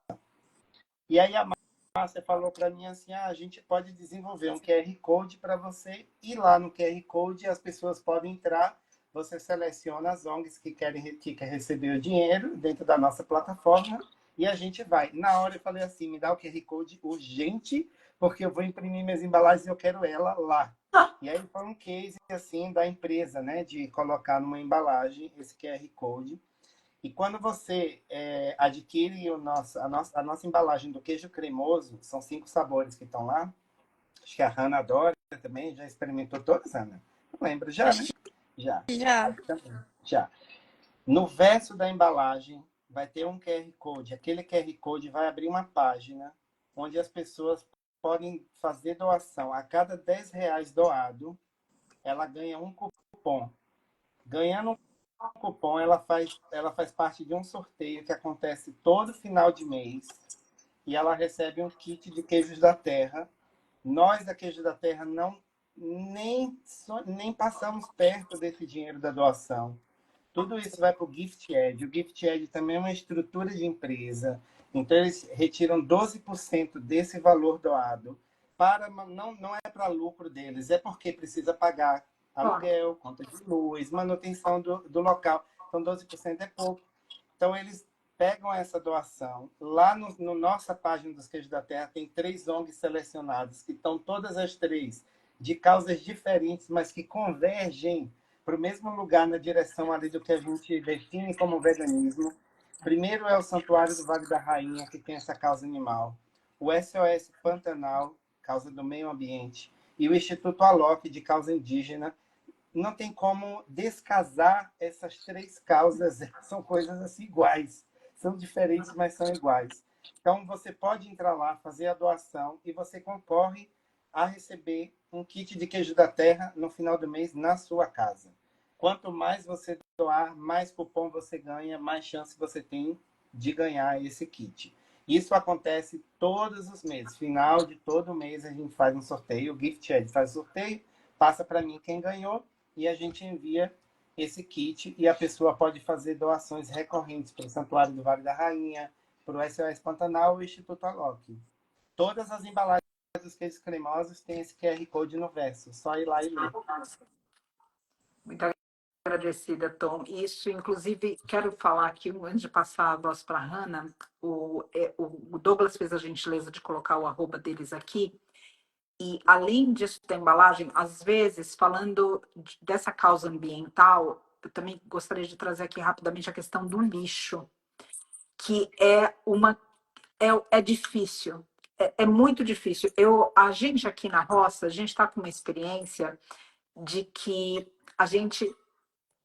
E aí a Márcia falou para mim assim, a gente pode desenvolver um QR Code para você ir lá no QR Code, as pessoas podem entrar, você seleciona as ONGs que quer receber o dinheiro dentro da nossa plataforma e a gente vai. Na hora eu falei assim, me dá o QR Code urgente, porque eu vou imprimir minhas embalagens e eu quero ela lá. E aí foi um case assim da empresa, né, de colocar numa embalagem esse QR Code. E quando você adquire a nossa embalagem do queijo cremoso, são 5 sabores que estão lá. Acho que a Hannah adora também, já experimentou todas, Ana? Não lembro, já, né? Já. Já. Já. No verso da embalagem vai ter um QR Code. Aquele QR Code vai abrir uma página onde as pessoas podem fazer doação. A cada R$ 10 doado, ela ganha um cupom. Ganhando um cupom, ela faz parte de um sorteio que acontece todo final de mês e ela recebe um kit de queijos da terra. Nós, da Queijo da Terra, nem passamos perto desse dinheiro da doação. Tudo isso vai para o Gift Ed. O Gift Ed também é uma estrutura de empresa. Então, eles retiram 12% desse valor doado. Não é para lucro deles, é porque precisa pagar aluguel, conta de luz, manutenção do local. Então, 12% é pouco. Então, eles pegam essa doação. Lá no nossa página dos Queijos da Terra tem 3 ONGs selecionadas, que estão todas as 3 de causas diferentes, mas que convergem para o mesmo lugar na direção ali do que a gente define como veganismo. Primeiro é o Santuário do Vale da Rainha, que tem essa causa animal. O SOS Pantanal, causa do meio ambiente. E o Instituto Alok, de causa indígena. Não tem como descasar essas 3 causas, são coisas assim iguais. São diferentes, mas são iguais. Então, você pode entrar lá, fazer a doação e você concorre a receber um kit de queijo da terra no final do mês na sua casa. Quanto mais você doar, mais cupom você ganha, mais chance você tem de ganhar esse kit. Isso acontece todos os meses. Final de todo mês a gente faz um sorteio, o Gift Ed faz o sorteio, passa para mim quem ganhou e a gente envia esse kit e a pessoa pode fazer doações recorrentes para o Santuário do Vale da Rainha, para o SOS Pantanal e o Instituto Alok. Todas as embalagens dos queijos cremosos têm esse QR Code no verso, só ir lá e ler. Muito agradecida, Tom. Isso, inclusive, quero falar aqui, antes de passar a voz para a Hannah, o Douglas fez a gentileza de colocar o arroba deles aqui, e além disso da embalagem, às vezes, falando dessa causa ambiental, eu também gostaria de trazer aqui rapidamente a questão do lixo, que é difícil, é muito difícil. A gente aqui na roça, a gente está com uma experiência de que a gente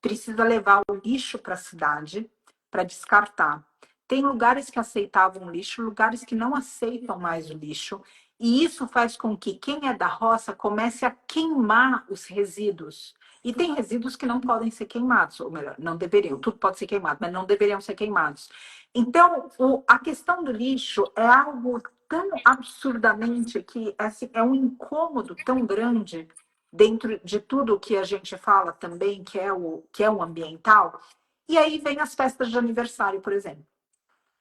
precisa levar o lixo para a cidade para descartar. Tem lugares que aceitavam lixo, lugares que não aceitam mais o lixo, e isso faz com que quem é da roça comece a queimar os resíduos. E tem resíduos que não podem ser queimados, ou melhor, não deveriam, tudo pode ser queimado, mas não deveriam ser queimados. Então, a questão do lixo é algo tão absurdamente que assim, é um incômodo tão grande dentro de tudo que a gente fala também, que é o ambiental. E aí vem as festas de aniversário, por exemplo.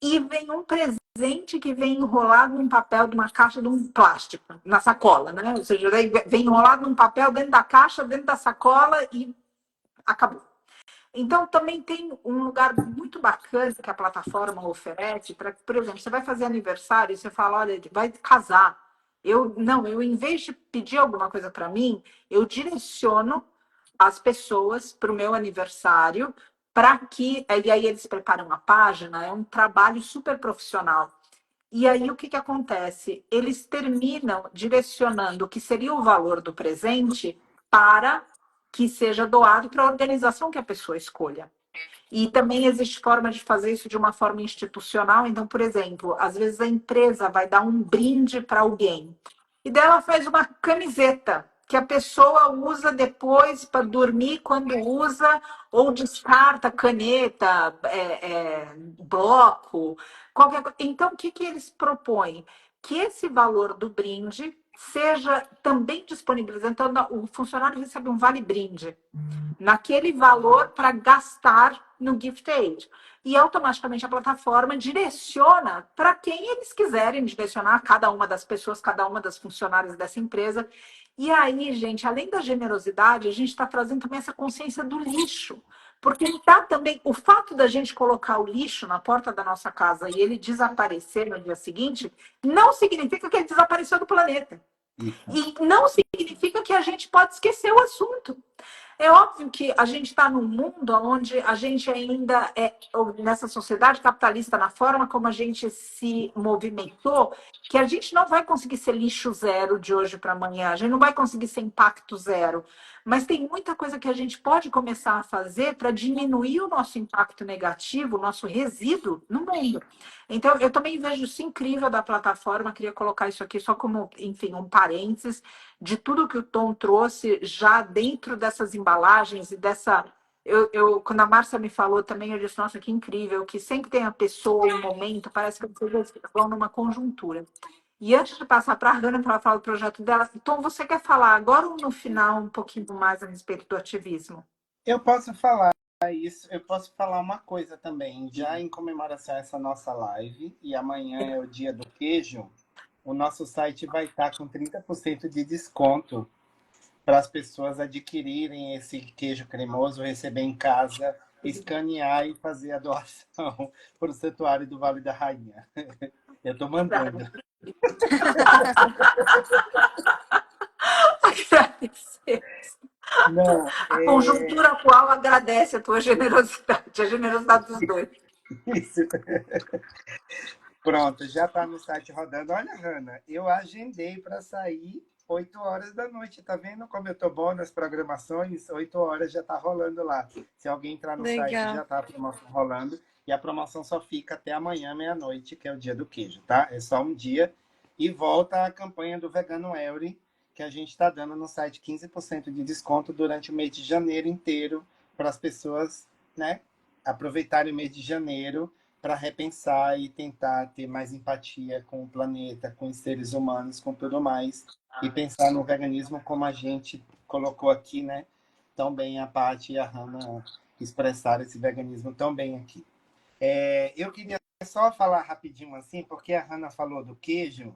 E vem um presente presente que vem enrolado num papel de uma caixa de um plástico, na sacola, né? Ou seja, vem enrolado num papel dentro da caixa, dentro da sacola e acabou. Então, também tem um lugar muito bacana que a plataforma oferece para, por exemplo, você vai fazer aniversário e você fala, olha, vai casar. Eu, em vez de pedir alguma coisa para mim, eu direciono as pessoas para o meu aniversário para que, e aí eles preparam a página, é um trabalho super profissional. E aí o que, que acontece? Eles terminam direcionando o que seria o valor do presente para que seja doado para a organização que a pessoa escolha. E também existe forma de fazer isso de uma forma institucional. Então, por exemplo, às vezes a empresa vai dar um brinde para alguém. E dela faz uma camiseta que a pessoa usa depois para dormir quando usa, ou descarta caneta, bloco, qualquer coisa. Então, o que, que eles propõem? Que esse valor do brinde seja também disponibilizado. Então, o funcionário recebe um vale-brinde naquele valor para gastar no gift aid. E automaticamente a plataforma direciona para quem eles quiserem direcionar, cada uma das pessoas, cada uma das funcionárias dessa empresa. E aí, gente, além da generosidade, a gente está trazendo também essa consciência do lixo. Porque está também o fato da gente colocar o lixo na porta da nossa casa e ele desaparecer no dia seguinte, não significa que ele desapareceu do planeta. E não significa que a gente pode esquecer o assunto. É óbvio que a gente está num mundo onde a gente ainda nessa sociedade capitalista, na forma como a gente se movimentou, que a gente não vai conseguir ser lixo zero de hoje para amanhã, a gente não vai conseguir ser impacto zero. Mas tem muita coisa que a gente pode começar a fazer para diminuir o nosso impacto negativo, o nosso resíduo no mundo. Então, eu também vejo isso incrível da plataforma, queria colocar isso aqui só como, enfim, um parênteses de tudo que o Tom trouxe já dentro dessas embalagens e dessa. Quando a Márcia me falou também, eu disse, nossa, que incrível, que sempre tem a pessoa, o momento, parece que vocês vão numa conjuntura. E antes de passar para a Hannah para ela falar do projeto dela, Tom, você quer falar agora ou no final um pouquinho mais a respeito do ativismo? Eu posso falar isso, eu posso falar uma coisa também, já em comemoração a essa nossa live, e amanhã é o dia do queijo, o nosso site vai estar com 30% de desconto para as pessoas adquirirem esse queijo cremoso, receber em casa, escanear e fazer a doação para o Santuário do Vale da Rainha. Eu estou mandando. Agradecer. Não, A conjuntura atual agradece a tua generosidade, a generosidade dos dois. isso. Pronto, já está no site rodando. Olha, Hannah, eu agendei para sair 8 horas da noite. Tá vendo como eu tô bom nas programações? 8 horas já tá rolando lá. Se alguém entrar no site, já Legal. tá a promoção rolando. E a promoção só fica até amanhã, meia-noite, que é o dia do queijo, tá? É só um dia. E volta a campanha do Vegano Eury, que a gente está dando no site 15% de desconto durante o mês de janeiro inteiro, para as pessoas, né, aproveitarem o mês de janeiro para repensar e tentar ter mais empatia com o planeta, com os seres humanos, com tudo mais, e pensar no veganismo como a gente colocou aqui, né? Tão bem a Paty e a Hannah expressaram esse veganismo tão bem aqui. Eu queria só falar rapidinho assim, porque a Hannah falou do queijo,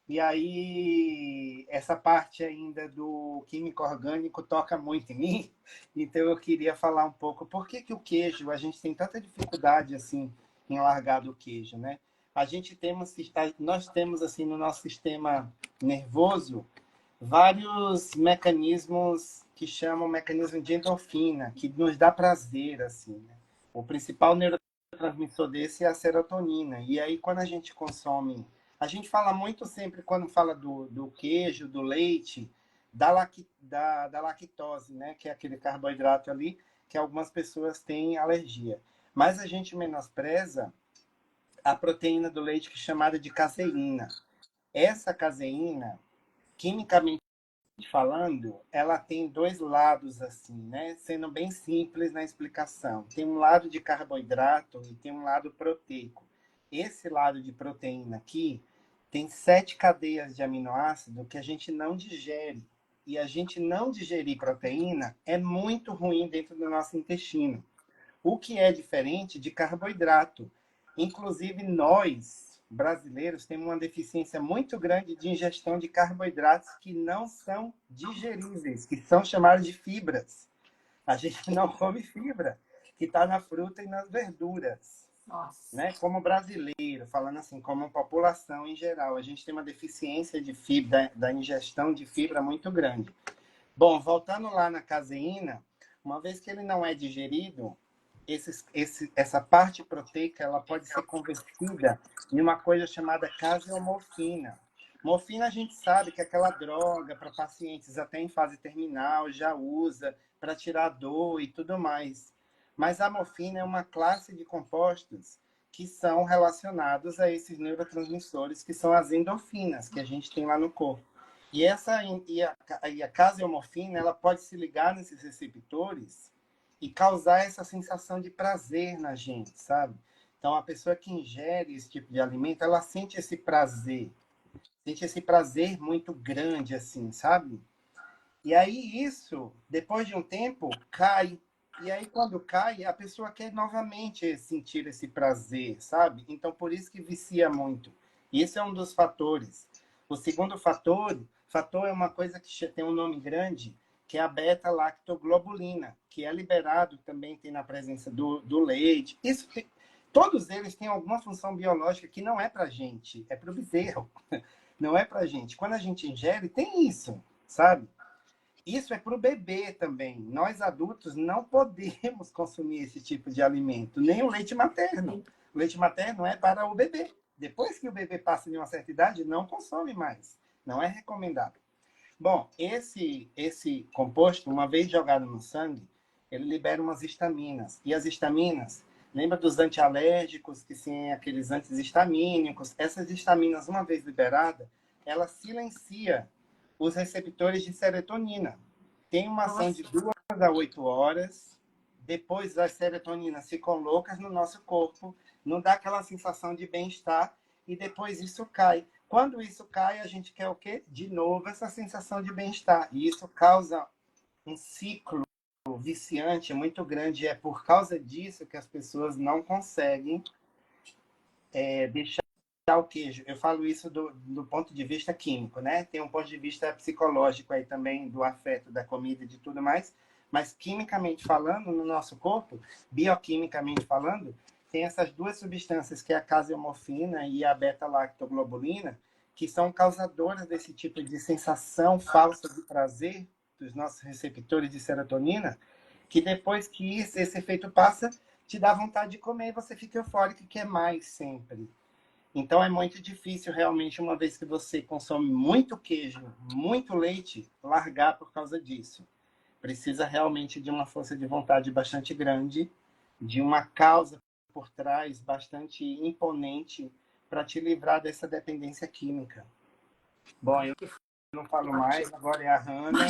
e aí essa parte ainda do químico orgânico toca muito em mim, então eu queria falar um pouco por que que o queijo, a gente tem tanta dificuldade assim em largar do queijo, né? A gente temos, nós temos assim no nosso sistema nervoso vários mecanismos que chamam mecanismo de endorfina, que nos dá prazer assim, né? O principal neurotransmissor desse é a serotonina. E aí quando a gente consome, a gente fala muito sempre quando fala do queijo, do leite, da lactose, né? Que é aquele carboidrato ali que algumas pessoas têm alergia. Mas a gente menospreza a proteína do leite que é chamada de caseína. Essa caseína, quimicamente falando, ela tem dois lados assim, né? Sendo bem simples na explicação. Tem um lado de carboidrato e tem um lado proteico. Esse lado de proteína aqui tem 7 cadeias de aminoácido que a gente não digere. E a gente não digerir proteína é muito ruim dentro do nosso intestino. O que é diferente de carboidrato. Inclusive, nós, brasileiros temos uma deficiência muito grande de ingestão de carboidratos que não são digeríveis, que são chamados de fibras. A gente não come fibra, que está na fruta e nas verduras. Nossa. Né? Como brasileiro, falando assim, como população em geral, a gente tem uma deficiência de fibra, da ingestão de fibra muito grande. Bom, voltando lá na caseína, uma vez que ele não é digerido, essa parte proteica ela pode ser convertida em uma coisa chamada caseomorfina. Morfina a gente sabe que é aquela droga para pacientes até em fase terminal, já usa para tirar dor e tudo mais. Mas a morfina é uma classe de compostos que são relacionados a esses neurotransmissores, que são as endorfinas que a gente tem lá no corpo. E a caseomorfina ela pode se ligar nesses receptores e causar essa sensação de prazer na gente, sabe? Então, a pessoa que ingere esse tipo de alimento, ela sente esse prazer muito grande, assim, sabe? E aí isso, depois de um tempo, cai. E aí quando cai, a pessoa quer novamente sentir esse prazer, sabe? Então por isso que vicia muito. Isso é um dos fatores. O segundo fator é uma coisa que tem um nome grande, que é a beta-lactoglobulina, que é liberado também tem na presença do leite. Todos eles têm alguma função biológica que não é para gente, é para o bezerro, não é para gente. Quando a gente ingere, tem isso, sabe? Isso é para o bebê também. Nós adultos não podemos consumir esse tipo de alimento, nem o leite materno. O leite materno é para o bebê. Depois que o bebê passa de uma certa idade, não consome mais. Não é recomendado. Bom, esse composto, uma vez jogado no sangue, ele libera umas histaminas. E as histaminas, lembra dos antialérgicos, que são aqueles antihistamínicos? Essas histaminas, uma vez liberada, ela silencia os receptores de serotonina. Tem uma ação de 2 a 8 horas, depois as serotoninas ficam loucas no nosso corpo, não dá aquela sensação de bem-estar, e depois isso cai. Quando isso cai, a gente quer o quê? De novo, essa sensação de bem-estar. E isso causa um ciclo viciante muito grande. É por causa disso que as pessoas não conseguem deixar o queijo. Eu falo isso do ponto de vista químico, né? Tem um ponto de vista psicológico aí também, do afeto, da comida e de tudo mais. Mas quimicamente falando, no nosso corpo, bioquimicamente falando, tem essas duas substâncias, que é a caseomorfina e a beta-lactoglobulina, que são causadoras desse tipo de sensação falsa de prazer dos nossos receptores de serotonina, que depois que esse efeito passa, te dá vontade de comer e você fica eufórico e quer mais sempre. Então é muito difícil realmente, uma vez que você consome muito queijo, muito leite, largar por causa disso. Precisa realmente de uma força de vontade bastante grande, de uma causa por trás bastante imponente para te livrar dessa dependência química. Bom, eu não falo mais, agora é a Hannah.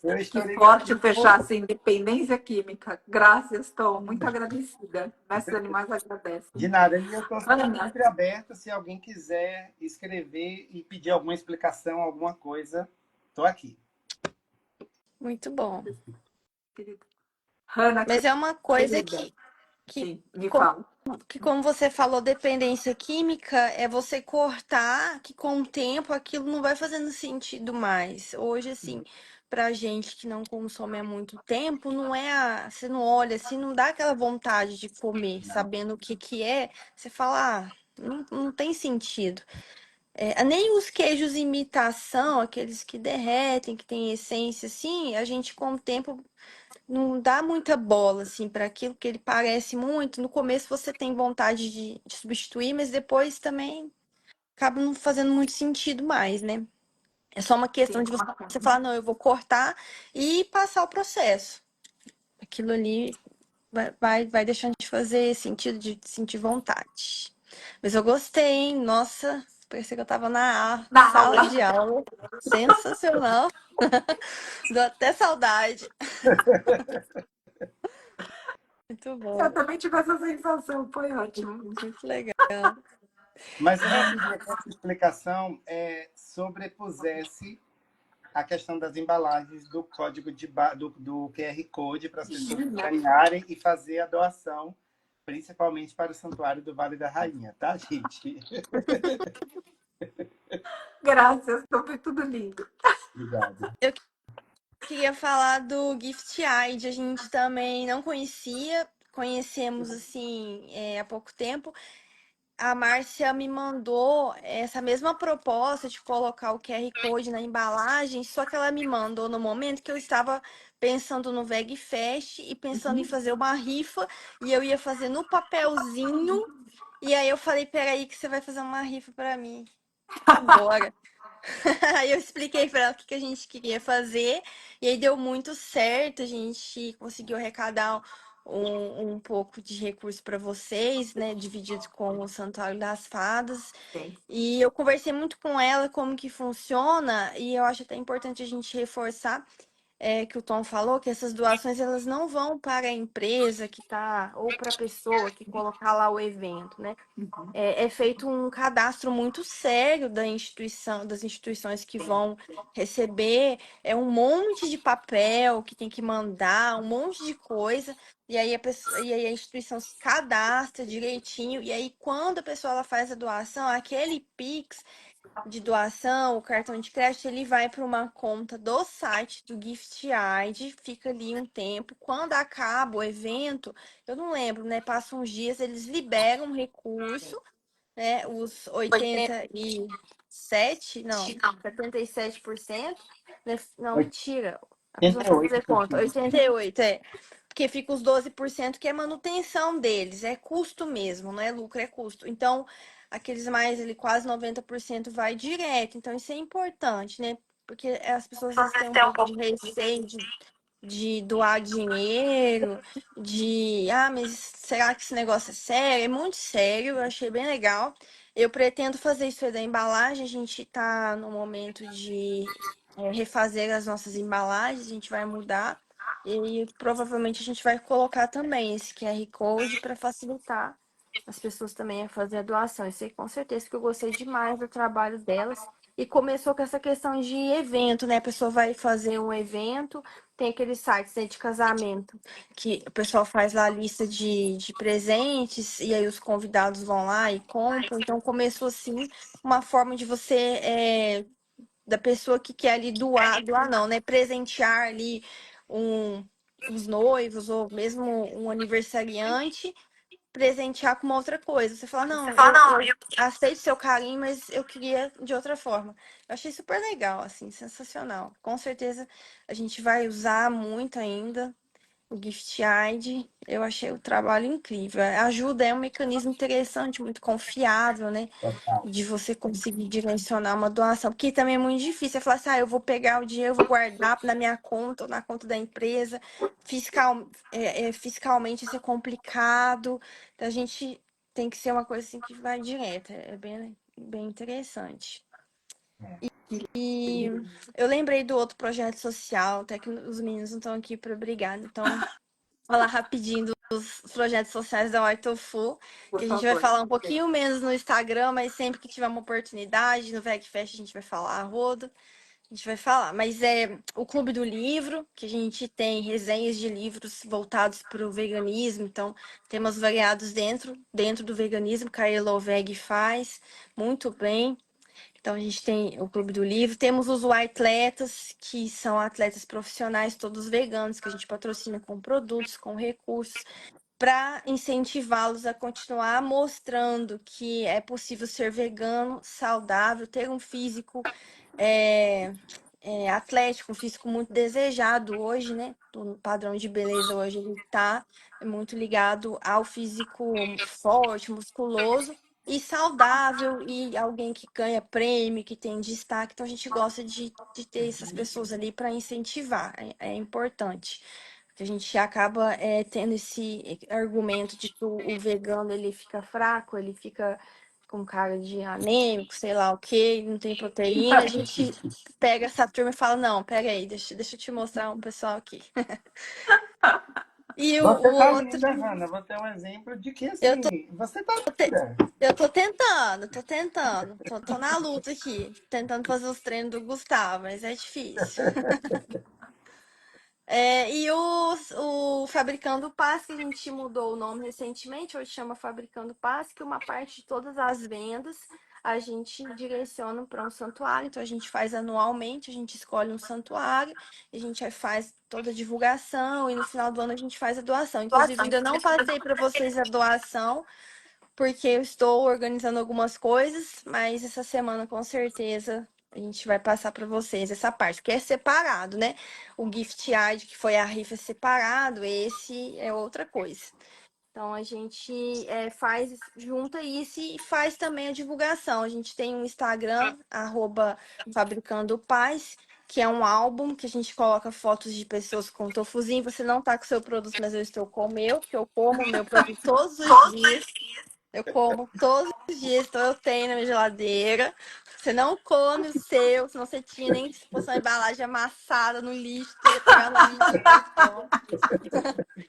Que forte fechar essa independência química. Graças, estou muito agradecida. Mestre Animais agradece. De nada, e eu estou sempre aberto, se alguém quiser escrever e pedir alguma explicação, alguma coisa, estou aqui. Muito bom. Hannah, Mas é uma coisa querida. que, Sim, me como, fala. que, como você falou, dependência química é você cortar, que com o tempo aquilo não vai fazendo sentido mais. Hoje, assim, pra gente que não consome há muito tempo, não é você não olha assim, não dá aquela vontade de comer, sabendo o que que é, você fala, não tem sentido. Nem os queijos imitação, aqueles que derretem, que tem essência, assim, a gente com o tempo não dá muita bola, assim, para aquilo que ele parece muito. No começo você tem vontade de substituir, mas depois também acaba não fazendo muito sentido mais, né? É só uma questão Sim, de você falar, não, eu vou cortar e passar o processo. Aquilo ali vai deixando de fazer sentido, de sentir vontade. Mas eu gostei, hein? Nossa, parecia que eu tava na na sala aula. de aula. Sensacional. Deu até saudade. Muito Eu bom. também tive essa sensação, foi ótimo. Muito legal. Mas eu não queria que essa explicação sobrepusesse a questão das embalagens do código do QR Code para as pessoas escanearem e fazer a doação principalmente para o Santuário do Vale da Rainha, tá, gente? Graças, foi tudo lindo. Obrigado. Eu queria falar do Gift Aid. A gente também não conhecia, conhecemos assim há pouco tempo. A Márcia me mandou essa mesma proposta de colocar o QR Code na embalagem, só que ela me mandou no momento que eu estava pensando no VegFest e pensando em fazer uma rifa, e eu ia fazer no papelzinho, e aí eu falei, peraí que você vai fazer uma rifa para mim agora. Aí eu expliquei para ela o que que a gente queria fazer, e aí deu muito certo, a gente conseguiu arrecadar um pouco de recurso para vocês, né, dividido com o Santuário das Fadas. Sim. E eu conversei muito com ela como que funciona, e eu acho até importante a gente reforçar que o Tom falou, que essas doações elas não vão para a empresa que tá, ou para a pessoa que colocar lá o evento, né? Uhum. É feito um cadastro muito sério da instituição, das instituições que vão receber, um monte de papel que tem que mandar, um monte de coisa, e aí e aí a instituição se cadastra direitinho, e aí quando a pessoa ela faz a doação, aquele Pix de doação, o cartão de crédito, ele vai para uma conta do site do Gift Aid, fica ali um tempo. Quando acaba o evento, eu não lembro, né? Passa uns dias, eles liberam um recurso, né? Os 87, não, 77%. Né? Não, mentira. A pessoa sabe fazer conta. 88%. 88, Porque fica os 12% que é manutenção deles, é custo mesmo, não é lucro, é custo. Então, aqueles mais ali, quase 90% vai direto. Então, isso é importante, né? Porque as pessoas às vezes têm um pouco de receio de doar dinheiro, mas será que esse negócio é sério? É muito sério, eu achei bem legal. Eu pretendo fazer isso aí da embalagem, a gente tá no momento de refazer as nossas embalagens, a gente vai mudar e provavelmente a gente vai colocar também esse QR Code para facilitar as pessoas também a fazer a doação. Eu sei com certeza que eu gostei demais do trabalho delas. E começou com essa questão de evento, né? A pessoa vai fazer um evento, tem aqueles sites, né, de casamento, que o pessoal faz lá a lista de presentes, e aí os convidados vão lá e compram. Então começou assim uma forma de você, da pessoa que quer ali doar não, né? Presentear ali um, os noivos, ou mesmo um aniversariante, presentear com uma outra coisa. Você fala, não, eu aceito seu carinho, mas eu queria de outra forma. Eu achei super legal, assim, sensacional. Com certeza a gente vai usar muito ainda o Gift Aid. Eu achei o trabalho incrível. A ajuda é um mecanismo interessante, muito confiável, né? De você conseguir direcionar uma doação, porque também é muito difícil. Você falar assim, eu vou pegar o dinheiro, eu vou guardar na minha conta ou na conta da empresa. Fiscalmente isso é complicado. Então, a gente tem que ser uma coisa assim que vai direto. É bem, bem interessante. E eu lembrei do outro projeto social, até que os meninos não estão aqui para brigar, então falar rapidinho dos projetos sociais da Whitefu, que a gente vai falar um pouquinho menos no Instagram, mas sempre que tiver uma oportunidade, no VegFest a gente vai falar a rodo, a gente vai falar. Mas é o Clube do Livro, que a gente tem resenhas de livros voltados para o veganismo, então temas variados dentro do veganismo, que a Elo Veg faz muito bem. Então, a gente tem o Clube do Livro, temos os atletas, que são atletas profissionais, todos veganos, que a gente patrocina com produtos, com recursos, para incentivá-los a continuar mostrando que é possível ser vegano, saudável, ter um físico é, atlético, um físico muito desejado hoje, né? O padrão de beleza hoje ele está muito ligado ao físico forte, musculoso e saudável, e alguém que ganha prêmio, que tem destaque. Então a gente gosta de ter essas pessoas ali para incentivar, é importante. Porque a gente acaba tendo esse argumento de que o vegano ele fica fraco, ele fica com cara de anêmico, sei lá o que, não tem proteína. A gente pega essa turma e fala, não, pega aí, deixa eu te mostrar um pessoal aqui. E Você o tá outro, linda, Hanna. Você é um exemplo de que, eu tô, assim, você tá te- linda. eu tô tentando, tô na luta aqui, tentando fazer os treinos do Gustavo, mas é difícil. E o Fabricando Paz, que a gente mudou o nome recentemente, hoje chama Fabricando Paz, que uma parte de todas as vendas a gente direciona para um santuário. Então a gente faz anualmente, a gente escolhe um santuário, a gente faz toda a divulgação e no final do ano a gente faz a doação. Inclusive, ainda não passei para vocês a doação, porque eu estou organizando algumas coisas, mas essa semana com certeza a gente vai passar para vocês essa parte, porque é separado, né? O gift card, que foi a rifa, é separado, esse é outra coisa. Então a gente junta isso e faz também a divulgação. A gente tem um Instagram, Fabricando Paz, que é um álbum que a gente coloca fotos de pessoas com tofuzinho. Você não tá com o seu produto, mas eu estou com o meu, porque eu como o meu produto todos os dias. Eu como todos os dias, então eu tenho na minha geladeira. Você não come o seu, senão você tinha nem se fosse uma embalagem amassada no lixo, teria pegado no lixo, né, Tom?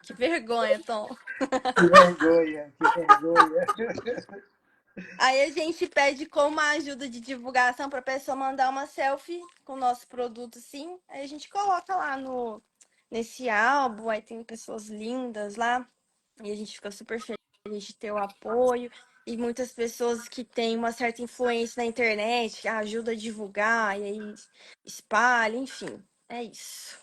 Que vergonha, Tom. Que vergonha, que vergonha. Aí a gente pede como ajuda de divulgação para a pessoa mandar uma selfie com o nosso produto, sim. Aí a gente coloca lá nesse álbum, aí tem pessoas lindas lá, e a gente fica super feliz de ter o apoio. E muitas pessoas que têm uma certa influência na internet ajuda a divulgar, e aí espalha, enfim. É isso.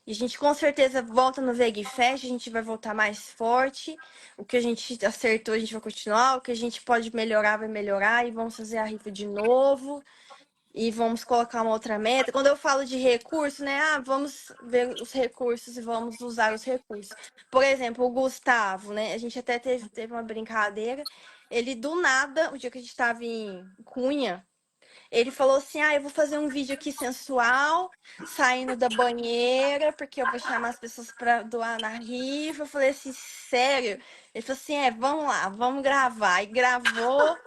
E a gente com certeza volta no Veg Fest, a gente vai voltar mais forte. O que a gente acertou, a gente vai continuar. O que a gente pode melhorar, vai melhorar. E vamos fazer a rifa de novo. E vamos colocar uma outra meta. Quando eu falo de recurso, né? Vamos ver os recursos e vamos usar os recursos. Por exemplo, o Gustavo, né? A gente até teve uma brincadeira. Ele, do nada, o dia que a gente estava em Cunha, ele falou assim: eu vou fazer um vídeo aqui sensual, saindo da banheira, porque eu vou chamar as pessoas para doar na rifa. Eu falei assim: sério? Ele falou assim: vamos lá, vamos gravar. E gravou,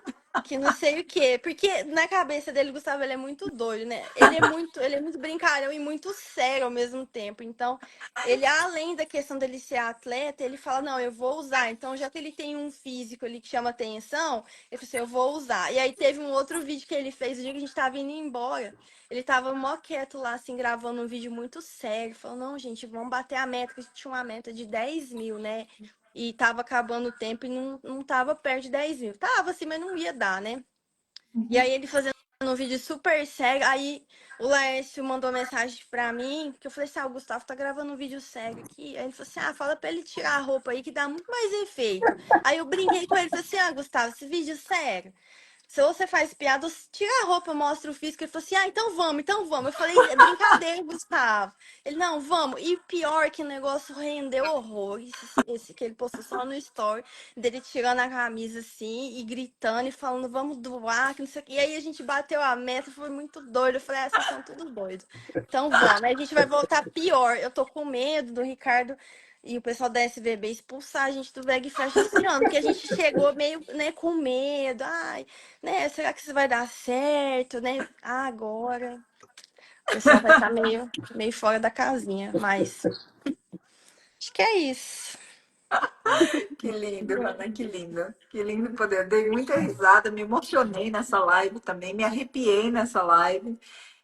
que não sei o quê. Porque na cabeça dele, Gustavo, ele é muito doido, né? Ele é muito brincalhão e muito sério ao mesmo tempo. Então, ele, além da questão dele ser atleta, ele fala: não, eu vou usar. Então, já que ele tem um físico ali que chama atenção. Ele falou assim, eu vou usar. E aí teve um outro vídeo que ele fez, o dia que a gente tava indo embora. Ele tava mó quieto lá, assim, gravando um vídeo muito sério. Falou, não, gente, vamos bater a meta, que a gente tinha uma meta de 10 mil, né? E tava acabando o tempo e não tava perto de 10 mil. Tava assim, mas não ia dar, né? E aí ele fazendo um vídeo super sério. Aí o Laércio mandou mensagem pra mim, que eu falei assim, o Gustavo tá gravando um vídeo sério aqui. Aí ele falou assim, fala pra ele tirar a roupa aí que dá muito mais efeito. Aí eu brinquei com ele, falei assim, Gustavo, esse vídeo é sério. Se você faz piada, tira a roupa, mostra o físico. Ele falou assim: então vamos, então vamos. Eu falei: é brincadeira, Gustavo. Ele, não, vamos. E pior que o negócio rendeu horror. Esse que ele postou só no story, dele tirando a camisa assim e gritando e falando: vamos doar, que não sei o quê. E aí a gente bateu a meta, foi muito doido. Eu falei: vocês são tudo doidos. Então vamos. Aí a gente vai voltar pior. Eu tô com medo do Ricardo e o pessoal da SVB expulsar a gente do Veg Fest esse ano, porque a gente chegou meio, né, com medo. Ai, né? Será que isso vai dar certo, né? Agora o pessoal vai estar meio fora da casinha, mas acho que é isso. Que lindo, Ana, que lindo. Que lindo poder. Dei muita risada, me emocionei nessa live também, me arrepiei nessa live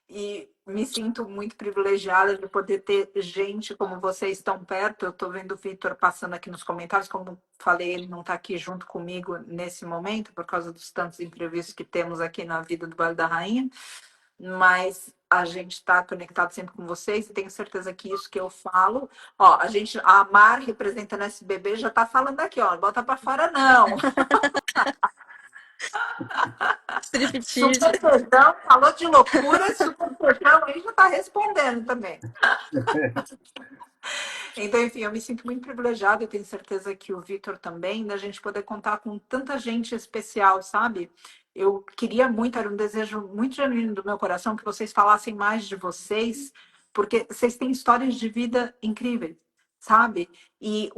e me sinto muito privilegiada de poder ter gente como vocês tão perto. Eu estou vendo o Vitor passando aqui nos comentários, como falei, ele não está aqui junto comigo nesse momento, por causa dos tantos imprevistos que temos aqui na vida do Vale da Rainha, mas a gente está conectado sempre com vocês e tenho certeza que isso que eu falo, ó, a Mar representando a SBB já está falando aqui, ó, bota para fora não. Striptease. Super Perdão, falou de loucura, Super Perdão aí já está respondendo também. Então, enfim, eu me sinto muito privilegiada, eu tenho certeza que o Vitor também, da gente poder contar com tanta gente especial, sabe? Eu queria muito, era um desejo muito genuíno do meu coração que vocês falassem mais de vocês, porque vocês têm histórias de vida incríveis, sabe? E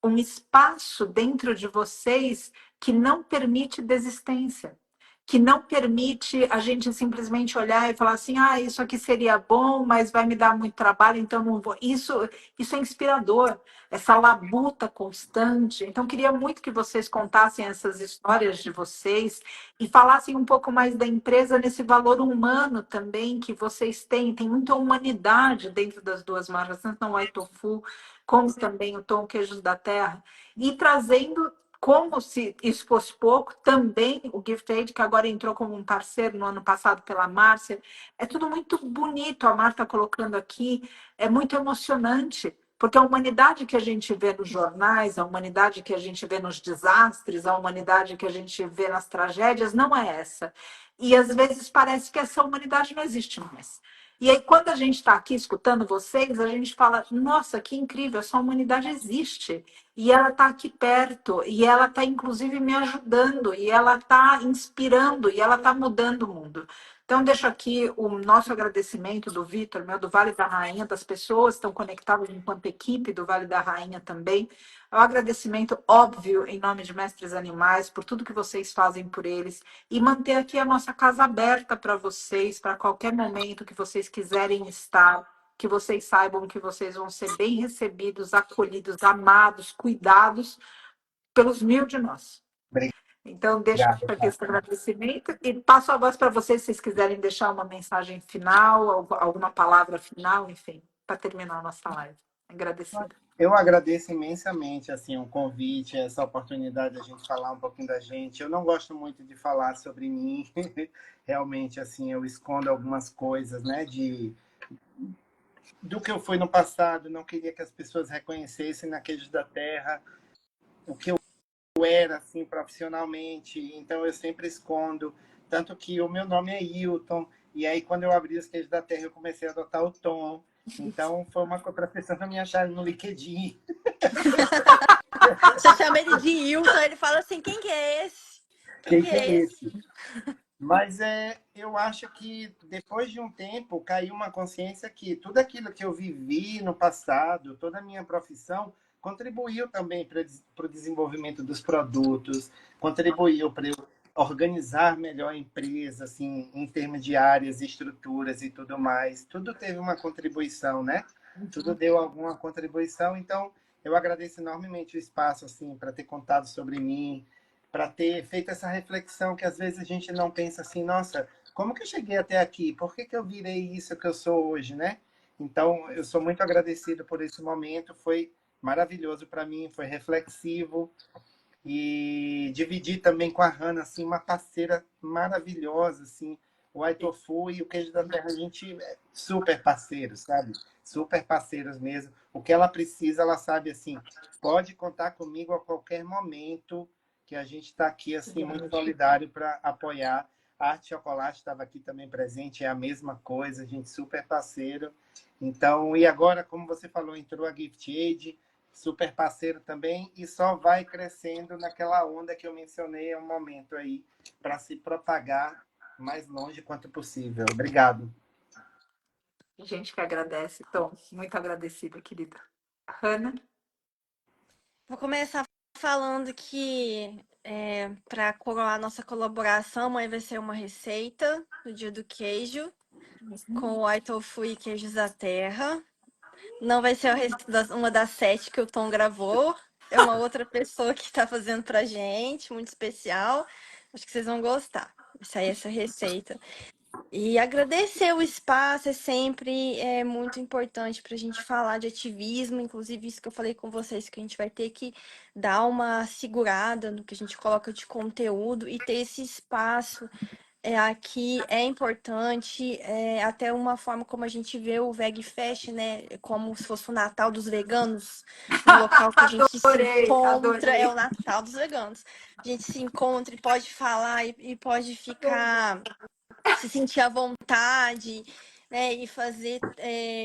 um espaço dentro de vocês que não permite desistência. que não permite a gente simplesmente olhar e falar assim, ah, isso aqui seria bom, mas vai me dar muito trabalho, então não vou. Isso é inspirador, essa labuta constante. Então, queria muito que vocês contassem essas histórias de vocês e falassem um pouco mais da empresa nesse valor humano também que vocês têm. Tem muita humanidade dentro das duas marcas, tanto no White Tofu como também o Tom Queijos da Terra. E trazendo como se isso fosse pouco, também o Gift Aid, que agora entrou como um parceiro no ano passado pela Márcia, é tudo muito bonito, a Marta colocando aqui, é muito emocionante, porque a humanidade que a gente vê nos jornais, a humanidade que a gente vê nos desastres, a humanidade que a gente vê nas tragédias, não é essa. E às vezes parece que essa humanidade não existe mais. E aí, quando a gente está aqui escutando vocês, a gente fala: nossa, que incrível, essa humanidade existe. E ela está aqui perto, e ela está, inclusive, me ajudando, e ela está inspirando, e ela está mudando o mundo. Então, deixo aqui o nosso agradecimento do Vitor, meu, do Vale da Rainha, das pessoas que estão conectadas enquanto equipe do Vale da Rainha também. É um agradecimento óbvio, em nome de Mestres Animais, por tudo que vocês fazem por eles, e manter aqui a nossa casa aberta para vocês, para qualquer momento que vocês quiserem estar, que vocês saibam que vocês vão ser bem recebidos, acolhidos, amados, cuidados pelos mil de nós. Então, deixo aqui esse agradecimento e passo a voz para vocês, se vocês quiserem deixar uma mensagem final, alguma palavra final, enfim, para terminar a nossa live. Agradecida. Eu agradeço imensamente assim o convite, essa oportunidade de a gente falar um pouquinho da gente. Eu não gosto muito de falar sobre mim, realmente assim eu escondo algumas coisas, né, do que eu fui no passado. Não queria que as pessoas reconhecessem na Queijos da Terra o que eu era assim profissionalmente. Então eu sempre escondo, tanto que o meu nome é Hilton. E aí quando eu abri os Queijos da Terra eu comecei a adotar o Tom. Então foi uma coisa para as pessoas não me acharem no LinkedIn. Você chama ele de Hilton, ele fala assim, quem que é esse? Quem que é esse? Mas eu acho que depois de um tempo caiu uma consciência que tudo aquilo que eu vivi no passado, toda a minha profissão, contribuiu também para o desenvolvimento dos produtos, contribuiu para eu organizar melhor a empresa, assim, em termos de áreas, estruturas e tudo mais. Tudo teve uma contribuição, né? Tudo deu alguma contribuição. Então, eu agradeço enormemente o espaço, assim, para ter contado sobre mim, para ter feito essa reflexão que às vezes a gente não pensa assim, nossa, como que eu cheguei até aqui? Por que eu virei isso que eu sou hoje, né? Então, eu sou muito agradecido por esse momento, foi maravilhoso para mim, foi reflexivo, e dividir também com a Hannah, assim, uma parceira maravilhosa, assim, o Aitofu e o Queijo da Terra, a gente é super parceiros, sabe? Super parceiros mesmo. O que ela precisa, ela sabe, assim, pode contar comigo a qualquer momento, que a gente está aqui, assim, muito solidário para apoiar. A Arte Chocolate estava aqui também presente, é a mesma coisa, a gente super parceiro. Então, e agora, como você falou, entrou a Gift Aid, super parceiro também, e só vai crescendo naquela onda que eu mencionei há um momento aí, para se propagar mais longe quanto possível. Obrigado. Gente que agradece. Tom, muito agradecida, querida. Hannah? Vou começar falando que para coroar nossa colaboração, amanhã vai ser uma receita do Dia do Queijo, com o Aitofu e Queijos da Terra. Não vai ser uma das 7 que o Tom gravou. É uma outra pessoa que está fazendo pra gente, muito especial. Acho que vocês vão gostar. Vai sair essa receita. E agradecer o espaço é sempre muito importante para a gente falar de ativismo, inclusive isso que eu falei com vocês, que a gente vai ter que dar uma segurada no que a gente coloca de conteúdo e ter esse espaço aqui é importante, até uma forma como a gente vê o VegFest, né? Como se fosse o Natal dos veganos, um local que a gente se encontra, é o Natal dos veganos. A gente se encontra e pode falar e pode ficar, se sentir à vontade, né? E fazer,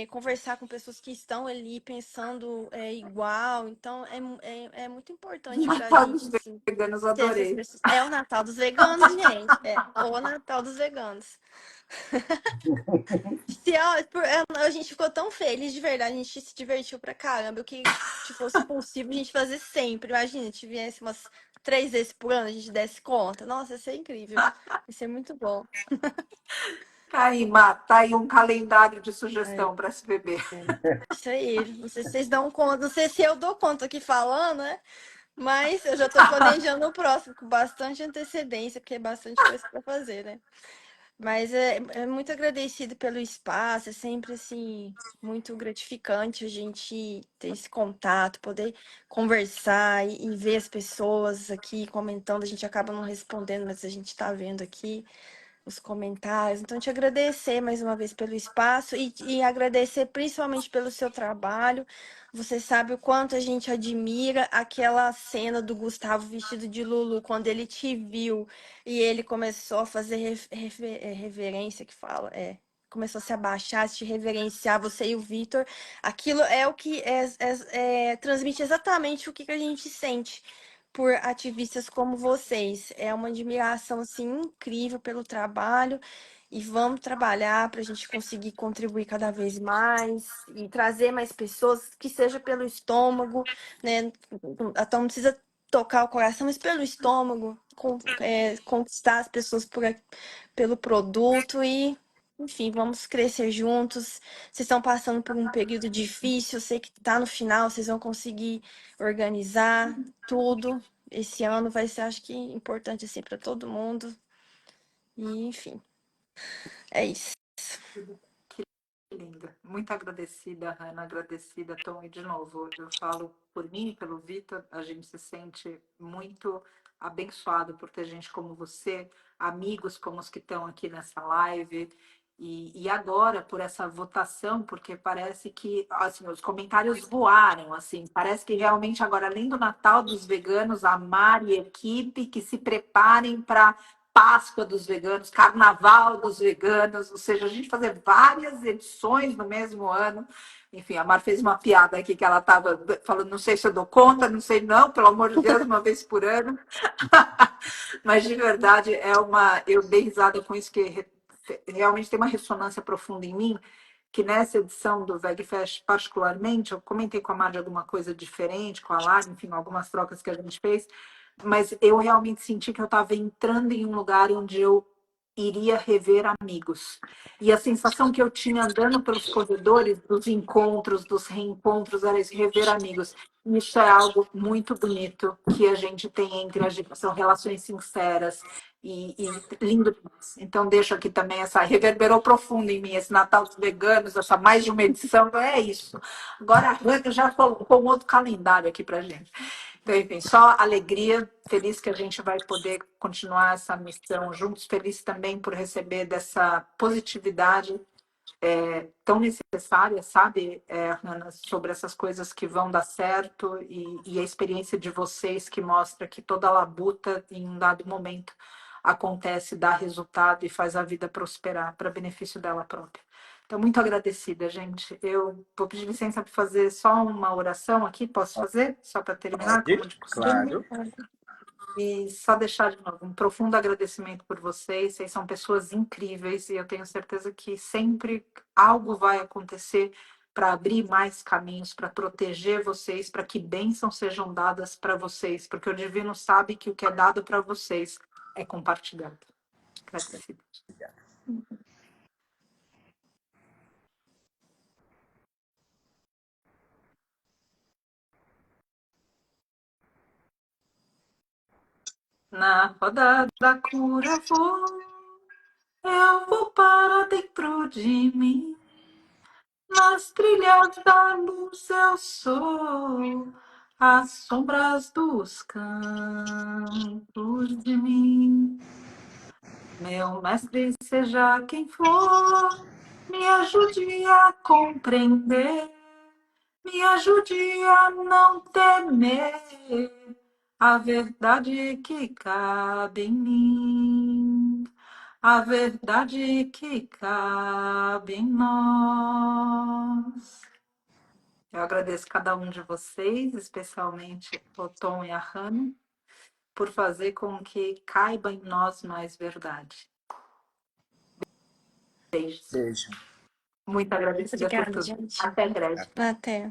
conversar com pessoas que estão ali pensando igual. Então, é muito importante pra Natal gente, dos assim, veganos, ter essas adorei. pessoas. É o Natal dos veganos, gente. É o Natal dos veganos. A gente ficou tão feliz, de verdade. A gente se divertiu pra caramba. O que fosse possível a gente fazer sempre. Imagina, se viesse umas 3 vezes por ano a gente desse conta. Nossa, ia ser incrível. Ia ser muito bom. Tá aí, Má, tá aí um calendário de É, sugestão para SBB. isso aí. Não sei se vocês dão conta, não sei se eu dou conta aqui falando, né? Mas eu já tô planejando o próximo com bastante antecedência, porque é bastante coisa para fazer, né? Mas é muito agradecido pelo espaço, é sempre assim, muito gratificante a gente ter esse contato, poder conversar e ver as pessoas aqui comentando. A gente acaba não respondendo, mas a gente está vendo aqui os comentários. Então, te agradecer mais uma vez pelo espaço e agradecer principalmente pelo seu trabalho. Você sabe o quanto a gente admira aquela cena do Gustavo vestido de Lulu, quando ele te viu e ele começou a fazer reverência, que fala, começou a se abaixar, a te reverenciar, você e o Vitor. Aquilo é o que transmite exatamente o que a gente sente por ativistas como vocês. É uma admiração assim incrível pelo trabalho e vamos trabalhar para a gente conseguir contribuir cada vez mais e trazer mais pessoas, que seja pelo estômago, né? Então não precisa tocar o coração, mas pelo estômago, conquistar as pessoas pelo produto e enfim, vamos crescer juntos. Vocês estão passando por um período difícil, eu sei que tá no final, vocês vão conseguir organizar tudo. Esse ano vai ser, acho que, importante assim para todo mundo. E, enfim, é isso. Que linda. Muito agradecida, Hanna, agradecida, Tom. E de novo, eu falo por mim e pelo Vitor, a gente se sente muito abençoado por ter gente como você, amigos como os que estão aqui nessa live. E agora, por essa votação, porque parece que assim, os comentários voaram, assim, parece que realmente agora, além do Natal dos veganos, a Mari e a equipe que se preparem para Páscoa dos veganos, Carnaval dos veganos, ou seja, a gente fazer várias edições no mesmo ano. Enfim, a Mar fez uma piada aqui que ela estava falando, não sei se eu dou conta, não sei não, pelo amor de Deus, uma vez por ano. Mas de verdade eu dei risada com isso que realmente tem uma ressonância profunda em mim, que nessa edição do VegFest particularmente, eu comentei com a Mar de alguma coisa diferente, com a Lara, enfim, algumas trocas que a gente fez, mas eu realmente senti que eu estava entrando em um lugar onde eu iria rever amigos. E a sensação que eu tinha andando pelos corredores, dos encontros, dos reencontros, era esse, rever amigos. Isso é algo muito bonito que a gente tem entre a gente, são relações sinceras e lindo demais. Então, deixo aqui também essa, reverberou profundo em mim, esse Natal dos Veganos, essa mais de uma edição, então é isso. Agora a Rani já colocou um outro calendário aqui pra gente. Então, enfim, só alegria, feliz que a gente vai poder continuar essa missão juntos, feliz também por receber dessa positividade tão necessária, sabe, Hannah, sobre essas coisas que vão dar certo e a experiência de vocês que mostra que toda labuta, em um dado momento, acontece, dá resultado e faz a vida prosperar para benefício dela própria. Então, muito agradecida, gente. Eu vou pedir licença para fazer só uma oração aqui, posso fazer? Só para terminar, como de costume? Claro. E só deixar de novo um profundo agradecimento por vocês. Vocês são pessoas incríveis e eu tenho certeza que sempre algo vai acontecer para abrir mais caminhos, para proteger vocês, para que bênçãos sejam dadas para vocês, porque o divino sabe que o que é dado para vocês é compartilhado. Agradecida. Na roda da cura eu vou para dentro de mim. Nas trilhas da luz eu sou as sombras dos campos de mim. Meu mestre, seja quem for, me ajude a compreender, me ajude a não temer a verdade que cabe em mim, a verdade que cabe em nós. Eu agradeço cada um de vocês, especialmente o Tom e a Hannah, por fazer com que caiba em nós mais verdade. Beijos. Beijo. Muito agradecida por Obrigada, tudo. gente. Até breve. Até.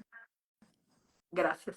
Graças.